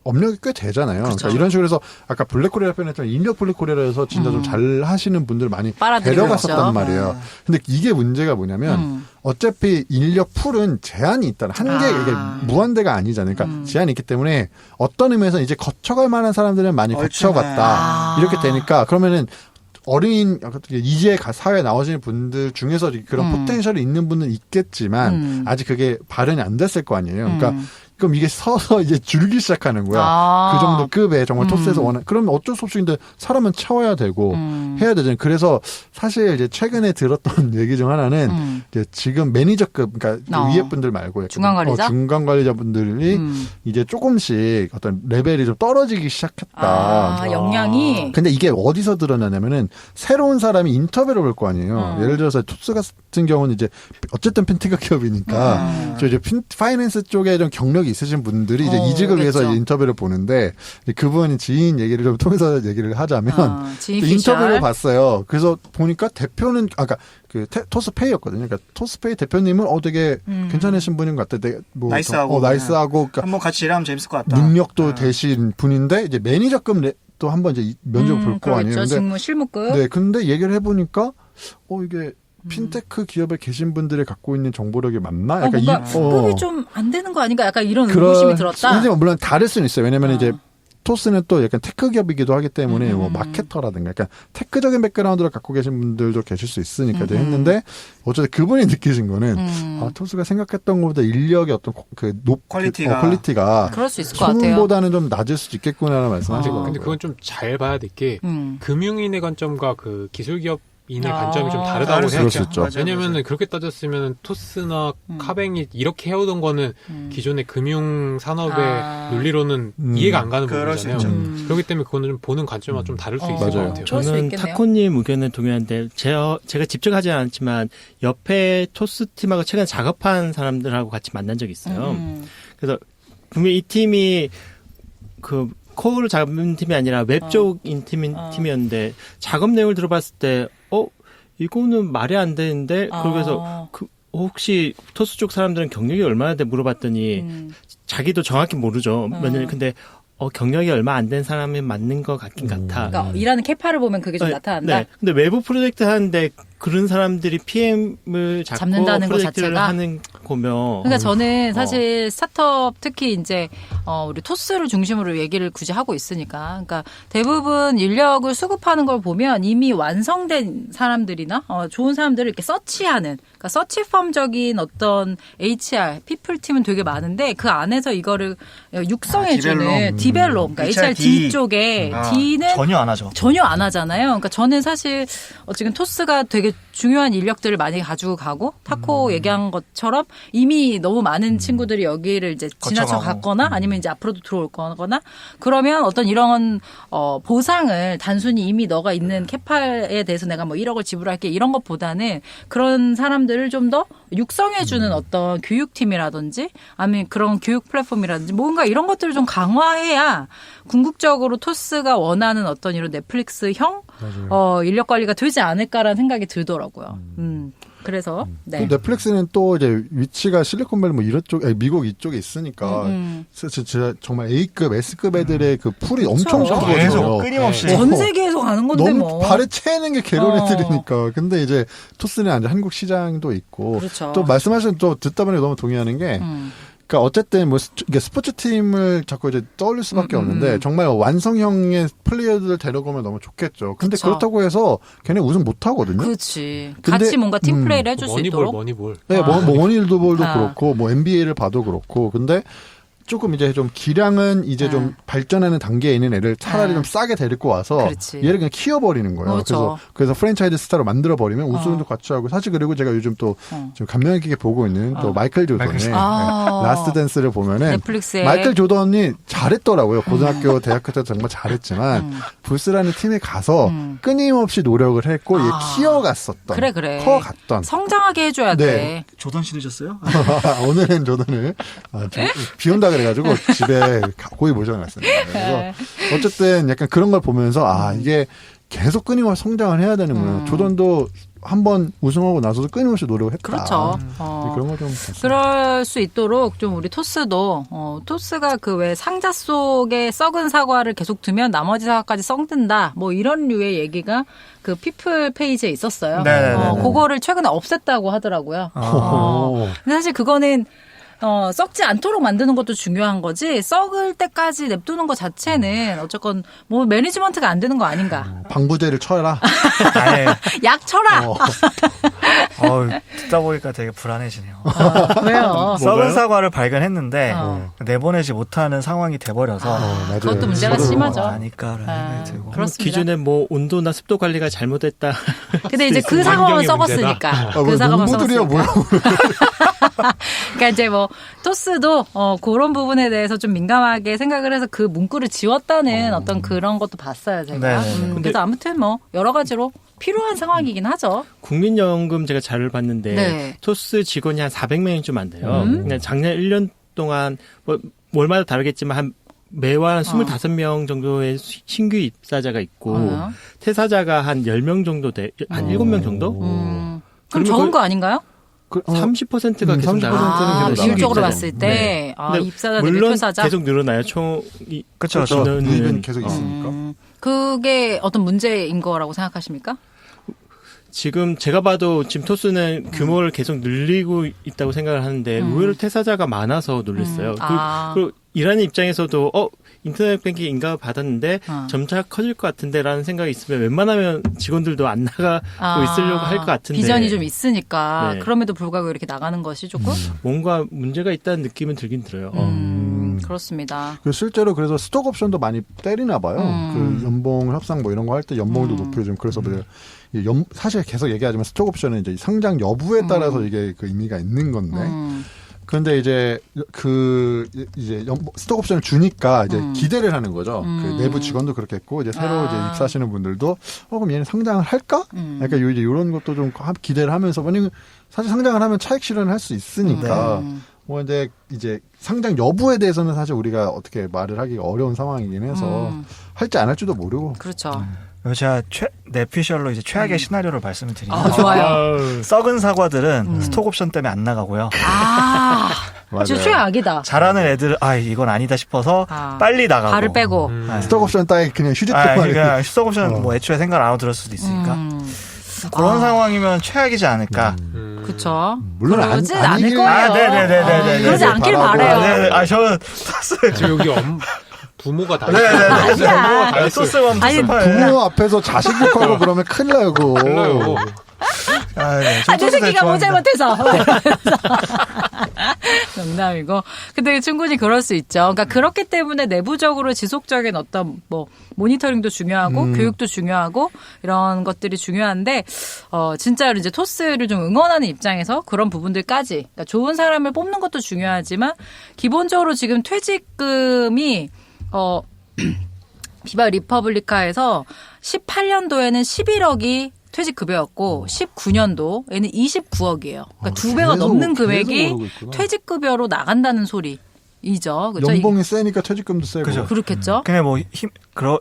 업력이 꽤 되잖아요. 그러니까 이런 식으로 해서 아까 블랙코리아 표현했지만 인력 블랙코리아에서 진짜 좀 잘 하시는 분들 많이 빨아들이고 데려갔었단 있죠. 말이에요. 근데 이게 문제가 뭐냐면 어차피 인력 풀은 제한이 있다는 한계 이게 무한대가 아니잖아요. 그러니까 제한이 있기 때문에 어떤 의미에서 이제 거쳐갈 만한 사람들은 많이 거쳐갔다. 이렇게 되니까 그러면은 어린 이제 사회에 나오시는 분들 중에서 그런 포텐셜이 있는 분은 있겠지만 아직 그게 발현이 안 됐을 거 아니에요. 그러니까 그럼 이게 서서 이제 줄기 시작하는 거야. 그 정도 급에 정말 토스에서 그러면 어쩔 수 없이 근데 사람은 채워야 되고 해야 되잖아요. 그래서 사실 이제 최근에 들었던 얘기 중 하나는 이제 지금 매니저급 그러니까 위에 분들 말고 약간 중간 관리자? 중간 관리자분들이 이제 조금씩 어떤 레벨이 좀 떨어지기 시작했다. 역량이. 근데 이게 어디서 드러나냐면은 새로운 사람이 인터뷰를 볼 거 아니에요. 예를 들어서 토스 같은 경우는 이제 어쨌든 펜티가 기업이니까 저 이제 파이낸스 쪽에 좀 경력이 있으신 분들이 이제 이직을 위해서 그렇죠. 인터뷰를 보는데 그분이 지인 얘기를 좀 통해서 얘기를 하자면 지인 인터뷰를 피셜. 봤어요. 그래서 보니까 대표는 아까 그 토스페이였거든요. 그러니까 토스페이 대표님은 되게 괜찮으신 분인 것 같아. 뭐 나이스하고. 나이스하고 그러니까 한번 같이 일하면 재밌을 것 같다. 능력도 되신 분인데 이제 매니저급 또 한번 이제 면접을 볼 거 아니에요. 그렇죠. 직무 실무급. 네, 근데 얘기를 해보니까 이게 핀테크 기업에 계신 분들이 갖고 있는 정보력이 맞나? 약간 뭔가 급이 좀 안 되는 거 아닌가? 약간 이런 의구심이 들었다. 하지만 물론 다를 수는 있어요. 왜냐면 이제 토스는 또 약간 테크 기업이기도 하기 때문에 뭐 마케터라든가 약간 테크적인 백그라운드를 갖고 계신 분들도 계실 수 있으니까 했는데 어쨌든 그분이 느끼신 거는 토스가 생각했던 것보다 인력의 어떤 퀄리티가 그럴 수 있을 것 같아요. 소문보다는 좀 낮을 수도 있겠구나라는 말씀하시고 근데 그건 좀 잘 봐야 될 게 금융인의 관점과 그 기술기업 인의 관점이 좀 다르다고 그럴 수 생각해요. 있죠. 왜냐면은 그렇게 따졌으면 토스나 카뱅이 이렇게 해오던 거는 기존의 금융 산업의 논리로는 이해가 안 가는 그럴 수 부분이잖아요. 그렇기 때문에 그거는 좀 보는 관점과 좀 다를 수 있을 것 맞아요. 같아요. 그럴 수 저는 있겠네요. 타코님 의견에 동의하는데 제가 직접 하지 않았지만 옆에 토스 팀하고 최근 작업한 사람들하고 같이 만난 적이 있어요. 그래서 분명히 이 팀이 그 코어를 잡은 팀이 아니라 웹 쪽인 팀이었는데 작업 내용을 들어봤을 때 이거는 말이 안 되는데 그래서 혹시 토스 쪽 사람들은 경력이 얼마나 돼 물어봤더니 자기도 정확히 모르죠. 근데 경력이 얼마 안 된 사람이 맞는 것 같긴 같아. 그러니까 일하는 캐파를 보면 그게 좀 나타난다. 네. 근데 외부 프로젝트 하는데 그런 사람들이 PM을 잡고 잡는다는 것 프로젝트를 자체가? 하는 거면 그러니까 저는 사실 스타트업 특히 이제 우리 토스를 중심으로 얘기를 굳이 하고 있으니까 그러니까 대부분 인력을 수급하는 걸 보면 이미 완성된 사람들이나 좋은 사람들을 이렇게 서치하는 그러니까 서치펌적인 어떤 HR 피플 팀은 되게 많은데 그 안에서 이거를 육성해주는 디벨롭 그러니까 HRD 쪽에 D는 전혀 안 하죠. 전혀 안 하잖아요. 그러니까 저는 사실 지금 토스가 되게 중요한 인력들을 많이 가지고 가고 타코 얘기한 것처럼 이미 너무 많은 친구들이 여기를 이제 지나쳐 거쳐가고. 갔거나 아니면 이제 앞으로도 들어올 거거나 그러면 어떤 이런 보상을 단순히 이미 너가 있는 캐파에 대해서 내가 뭐 1억을 지불할게 이런 것보다는 그런 사람들을 좀 더 육성해주는 어떤 교육팀이라든지 아니면 그런 교육 플랫폼이라든지 뭔가 이런 것들을 좀 강화해야 궁극적으로 토스가 원하는 어떤 이런 넷플릭스형 인력 관리가 되지 않을까라는 생각이 들더라고요. 그래서 네. 그 넷플릭스는 또 이제 위치가 실리콘밸리 뭐 이런 쪽, 미국 이쪽에 있으니까 진짜 정말 A급, S급 애들의 그 풀이 엄청 그렇죠. 크거든요. 계속 끊임없이. 전 세계에서 가는 건데 너무 뭐. 발에 채는 게 괴로운 애들이니까. 근데 이제 토스는 이제 한국 시장도 있고. 그렇죠. 또 말씀하신 또 듣다 보니 너무 동의하는 게. 그러니까 어쨌든 뭐 이게 스포츠 팀을 자꾸 이제 떠올릴 수밖에 없는데 정말 완성형의 플레이어들 데려오면 너무 좋겠죠. 근데 그쵸. 그렇다고 해서 걔네 우승 못 하거든요. 그렇지. 근데, 같이 뭔가 팀 플레이를 해줄 수 있도록. 머니볼. 네, 뭐 원힐드볼도 아. 그렇고 뭐 NBA를 봐도 그렇고. 근데 조금 이제 좀 기량은 이제 좀 발전하는 단계에 있는 애를 차라리 좀 싸게 데리고 와서 그렇지. 얘를 그냥 키워버리는 거예요. 그렇죠. 그래서 프랜차이즈 스타로 만들어버리면 우승도 같이 하고 사실 그리고 제가 요즘 또 좀 감명 깊게 보고 있는 또 마이클 조던의 네, 라스트 댄스를 보면은 넷플릭스에. 마이클 조던이 잘했더라고요. 고등학교, 대학교 때 정말 잘했지만 불스라는 팀에 가서 끊임없이 노력을 했고 얘 키워갔었던, 그래. 커갔던. 성장하게 해줘야 네. 돼. 조던 신으셨어요? 오늘은 조던을 비 온다 그래가지고 집에 거의 모셔놨습니다. 그래서 어쨌든 약간 그런 걸 보면서 이게 계속 끊임없이 성장을 해야 되는구나. 조던도 한번 우승하고 나서도 끊임없이 노력을 했다. 그렇죠. 그런 거 좀. 그럴 수 있도록 좀 우리 토스도 토스가 그 왜 상자 속에 썩은 사과를 계속 두면 나머지 사과까지 썩는다. 뭐 이런 류의 얘기가 그 피플 페이지에 있었어요. 네네네. 그거를 최근에 없앴다고 하더라고요. 근데 사실 그거는 썩지 않도록 만드는 것도 중요한 거지 썩을 때까지 냅두는 것 자체는 어쨌건 뭐 매니지먼트가 안 되는 거 아닌가. 방부제를 쳐라. 아예. 약 쳐라. 듣다 보니까 되게 불안해지네요. 왜요? 썩은 사과를 발견했는데 내보내지 못하는 상황이 아, 돼버려서 맞아요. 그것도 문제가 저도 심하죠. 아닐까라는 생각이 들고. 그렇습니다. 기존에 뭐 온도나 습도 관리가 잘못됐다. 근데 이제 그 사과만 환경의 썩었으니까. 뭐 그 사과만 농부들이야 썩었으니까. 뭐야. 그러니까 이제 뭐 토스도 그런 부분에 대해서 좀 민감하게 생각을 해서 그 문구를 지웠다는 어떤 그런 것도 봤어요 제가. 네. 그래서 아무튼 뭐 여러 가지로 필요한 상황이긴 하죠. 국민연금 제가 자료를 봤는데 네. 토스 직원이 한 400명이 좀 안 돼요. 그냥 작년 1년 동안 뭐 월마다 다르겠지만 한 매월 25명 정도의 신규 입사자가 있고 퇴사자가 한 10명 정도 한 7명 정도? 그럼 적은 거 아닌가요? 30%가 계속 30%는 나가요. 계속 비율적으로 나가죠. 봤을 때 네. 근데 입사자 대비 물론 퇴사자. 계속 늘어나요. 총이 그렇죠. 일은 계속 있으니까. 그게 어떤 문제인 거라고 생각하십니까? 지금 제가 봐도 지금 토스는 규모를 계속 늘리고 있다고 생각을 하는데 의외로 퇴사자가 많아서 놀랐어요. 그리고 일하는 입장에서도 인터넷 뱅킹 인가 받았는데 점차 커질 것 같은데라는 생각이 있으면 웬만하면 직원들도 안 나가고 있으려고 할 것 같은데 비전이 좀 있으니까 네. 그럼에도 불구하고 이렇게 나가는 것이 조금 뭔가 문제가 있다는 느낌은 들긴 들어요. 그렇습니다. 실제로 그래서 스톡 옵션도 많이 때리나 봐요. 그 연봉 협상 뭐 이런 거 할 때 연봉도 높여주면 그래서 사실 계속 얘기하지만 스톡 옵션은 이제 상장 여부에 따라서 이게 그 의미가 있는 건데. 그런데 이제 스톡 옵션을 주니까 이제 기대를 하는 거죠. 그 내부 직원도 그렇겠고 이제 새로 이제 입사하시는 분들도 그럼 얘는 상장을 할까? 약간 이제 이런 것도 좀 기대를 하면서 왜냐면 사실 상장을 하면 차익 실현을 할 수 있으니까. 뭐 이제 상장 여부에 대해서는 사실 우리가 어떻게 말을 하기가 어려운 상황이긴 해서 할지 안 할지도 모르고. 그렇죠. 제가 뇌피셜로 이제 최악의 시나리오를 말씀을 드리면 좋아요. 썩은 사과들은 스톡 옵션 때문에 안 나가고요. 맞아요. 진짜 최악이다. 잘하는 애들은 이건 아니다 싶어서 빨리 나가고 발을 빼고. 스톡 옵션 따위 그냥 휴지통만 그러니까 스톡 옵션 뭐 애초에 생각 안 하고 들을 수도 있으니까 그런 상황이면 최악이지 않을까. 그쵸. 물론 그러지 않을 거예요. 네네네네. 그러지 않길 바래요. 저는 지금 여기 부모가 다 네네네. 소스만 아니, 부모 앞에서 자식 욕하고 그러면 큰일 나요. 달라요. 내 새끼가 뭐 잘못해서. 농담이고. 근데 충분히 그럴 수 있죠. 그러니까 그렇기 때문에 내부적으로 지속적인 어떤 뭐 모니터링도 중요하고 교육도 중요하고 이런 것들이 중요한데 진짜로 이제 토스를 좀 응원하는 입장에서 그런 부분들까지 그러니까 좋은 사람을 뽑는 것도 중요하지만 기본적으로 지금 퇴직금이 비바 리퍼블리카에서 18년도에는 11억이 퇴직급여였고 19년도에는 29억이에요. 그러니까 2배가 넘는 금액이 퇴직급여로 나간다는 소리. 이죠. 그렇죠? 연봉이 세니까 퇴직금도 세고. 그죠. 그렇겠죠. 근데 뭐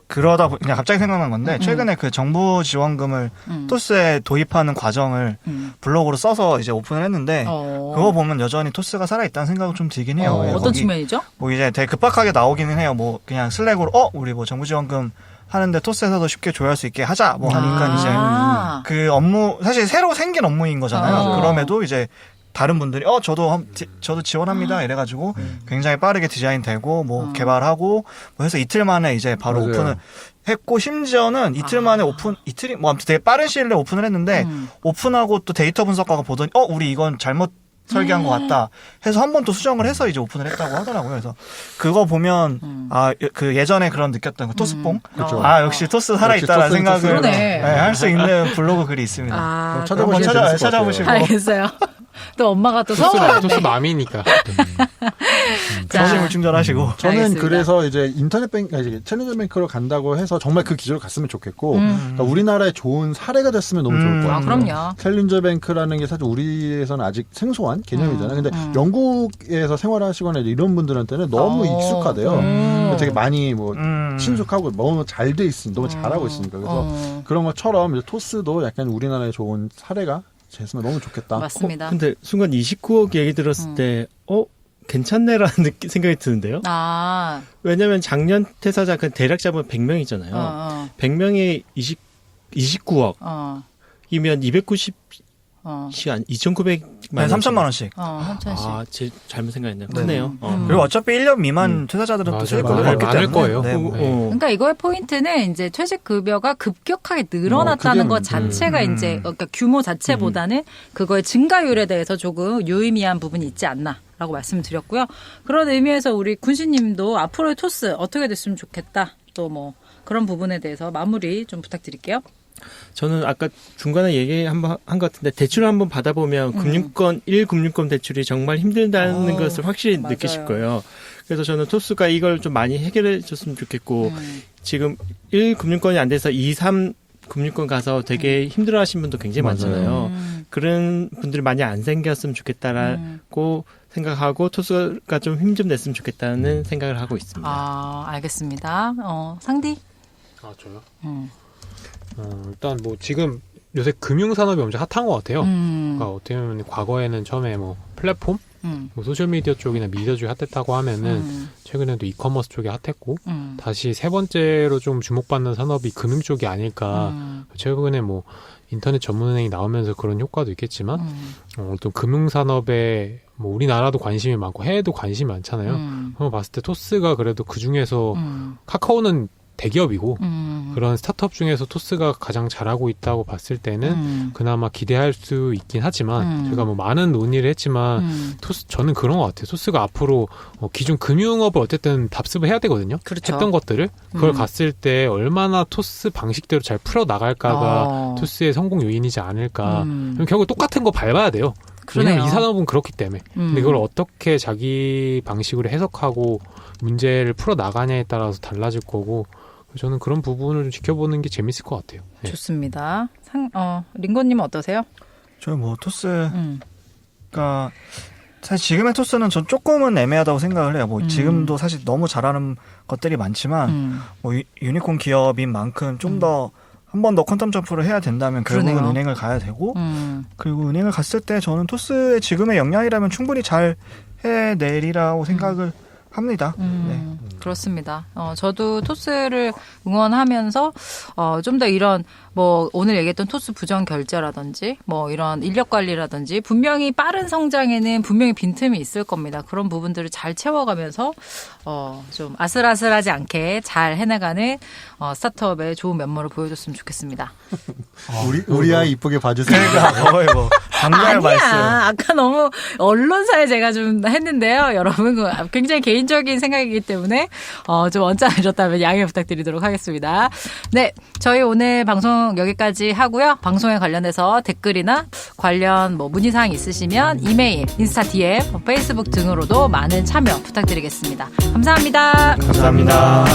그러다 그냥 갑자기 생각난 건데 최근에 그 정부 지원금을 토스에 도입하는 과정을 블로그로 써서 이제 오픈을 했는데 그거 보면 여전히 토스가 살아있다는 생각은 좀 들긴 해요. 예, 어떤 측면이죠? 뭐 이제 되게 급박하게 나오기는 해요. 뭐 그냥 슬랙으로 우리 뭐 정부 지원금 하는데 토스에서도 쉽게 조회할 수 있게 하자 뭐 하니까 이제 그 업무 사실 새로 생긴 업무인 거잖아요. 그럼에도 이제 다른 분들이 저도 지원합니다 이래가지고 굉장히 빠르게 디자인되고 뭐 개발하고 뭐 해서 이틀 만에 이제 바로 맞아요. 오픈을 했고 심지어는 이틀 만에 이틀이 뭐 아무튼 되게 빠른 시일 내에 오픈을 했는데 오픈하고 또 데이터 분석하고 보더니 우리 이건 잘못 설계한 것 같다 해서 한 번 또 수정을 해서 이제 오픈을 했다고 하더라고요. 그래서 그거 보면 그 예전에 그런 느꼈던 그 토스뽕 그렇죠. 역시 토스 살아있다라는 역시 토스는 생각을 토스네. 할 수 있는 블로그 글이 있습니다. 아, 찾아보시면 한번 재밌을 것 찾아보시고 같아요. 알겠어요. 또 엄마가 또 토스 서운한데. 맘이니까. 정신을 충전하시고 저는 알겠습니다. 그래서 이제 챌린저 뱅크로 간다고 해서 정말 그 기조로 갔으면 좋겠고 그러니까 우리나라에 좋은 사례가 됐으면 너무 좋을 것 같아요. 그럼요. 챌린저 뱅크라는 게 사실 우리에서는 아직 생소한 개념이잖아요. 근데 영국에서 생활하시거나 이런 분들한테는 너무 익숙하대요. 되게 많이 뭐 친숙하고 너무 잘 돼 있으니 너무 잘하고 있으니까 그래서 그런 것처럼 이제 토스도 약간 우리나라에 좋은 사례가 됐으면 너무 좋겠다. 맞습니다. 근데 순간 29억 얘기 들었을 때 괜찮네라는 생각이 드는데요. 왜냐면 작년 퇴사자 그 대략 잡으면 100명이잖아요. 100명이 29억. 이면 290시 한 2,900만 네, 3천만 원씩. 3천씩. 제 잘못 생각했네요. 크네요. 그리고 어차피 1년 미만 퇴사자들은 또 퇴직급여가 없기 많을 때문에. 거예요. 네, 뭐. 그러니까 이거의 포인트는 이제 퇴직급여가 급격하게 늘어났다는 것 자체가 이제 그러니까 규모 자체보다는 그거의 증가율에 대해서 조금 유의미한 부분이 있지 않나라고 말씀드렸고요. 그런 의미에서 우리 군시님도 앞으로의 토스 어떻게 됐으면 좋겠다. 또 뭐 그런 부분에 대해서 마무리 좀 부탁드릴게요. 저는 아까 중간에 얘기 한번 한 것 같은데 대출을 한번 받아보면 금융권 1금융권 대출이 정말 힘들다는 것을 확실히 맞아요. 느끼실 거예요. 그래서 저는 토스가 이걸 좀 많이 해결해 줬으면 좋겠고 지금 1금융권이 안 돼서 2, 3금융권 가서 되게 힘들어하시는 분도 굉장히 많잖아요. 그런 분들이 많이 안 생겼으면 좋겠다라고 생각하고 토스가 좀 힘 좀 냈으면 좋겠다는 생각을 하고 있습니다. 알겠습니다. 상디? 저요? 일단 뭐 지금 요새 금융산업이 엄청 핫한 것 같아요. 그러니까 어떻게 보면 과거에는 처음에 뭐 플랫폼, 뭐 소셜미디어 쪽이나 미디어 쪽이 핫했다고 하면은 최근에도 이커머스 쪽이 핫했고 다시 세 번째로 좀 주목받는 산업이 금융 쪽이 아닐까. 최근에 뭐 인터넷 전문은행이 나오면서 그런 효과도 있겠지만 어떤 금융산업에 뭐 우리나라도 관심이 많고 해외도 관심이 많잖아요. 그거 봤을 때 토스가 그래도 그 중에서 카카오는 대기업이고 그런 스타트업 중에서 토스가 가장 잘하고 있다고 봤을 때는 그나마 기대할 수 있긴 하지만 제가 뭐 많은 논의를 했지만 저는 그런 것 같아요. 토스가 앞으로 기존 금융업을 어쨌든 답습을 해야 되거든요. 그렇죠. 했던 것들을 그걸 갔을 때 얼마나 토스 방식대로 잘 풀어 나갈까가 토스의 성공 요인이지 않을까. 결국 똑같은 거 밟아야 돼요. 그러네요. 왜냐면 이 산업은 그렇기 때문에. 근데 그걸 어떻게 자기 방식으로 해석하고 문제를 풀어 나가냐에 따라서 달라질 거고 저는 그런 부분을 좀 지켜보는 게 재밌을 것 같아요. 네. 좋습니다. 링고님은 어떠세요? 저는 뭐 토스가 사실 지금의 토스는 전 조금은 애매하다고 생각을 해요. 뭐 지금도 사실 너무 잘하는 것들이 많지만 뭐 유니콘 기업인 만큼 좀 더 한 번 더 퀀텀 점프를 해야 된다면 결국은 그러네요. 은행을 가야 되고 그리고 은행을 갔을 때 저는 토스의 지금의 역량이라면 충분히 잘 해내리라고 생각을 합니다. 네. 그렇습니다. 저도 토스를 응원하면서 좀 더 이런 뭐 오늘 얘기했던 토스 부정 결제라든지 뭐 이런 인력 관리라든지 분명히 빠른 성장에는 분명히 빈틈이 있을 겁니다. 그런 부분들을 잘 채워가면서 좀 아슬아슬하지 않게 잘 해나가는 스타트업의 좋은 면모를 보여줬으면 좋겠습니다. 우리 아이 이쁘게 봐주세요. 그러니까 거의 뭐 강렬 말씀. 아까 너무 언론사에 제가 좀 했는데요. 여러분 굉장히 개인적인 생각이기 때문에 좀 언짢으셨다면 양해 부탁드리도록 하겠습니다. 네, 저희 오늘 방송 여기까지 하고요. 방송에 관련해서 댓글이나 관련 뭐 문의사항 있으시면 이메일, 인스타 DM, 페이스북 등으로도 많은 참여 부탁드리겠습니다. 감사합니다. 감사합니다.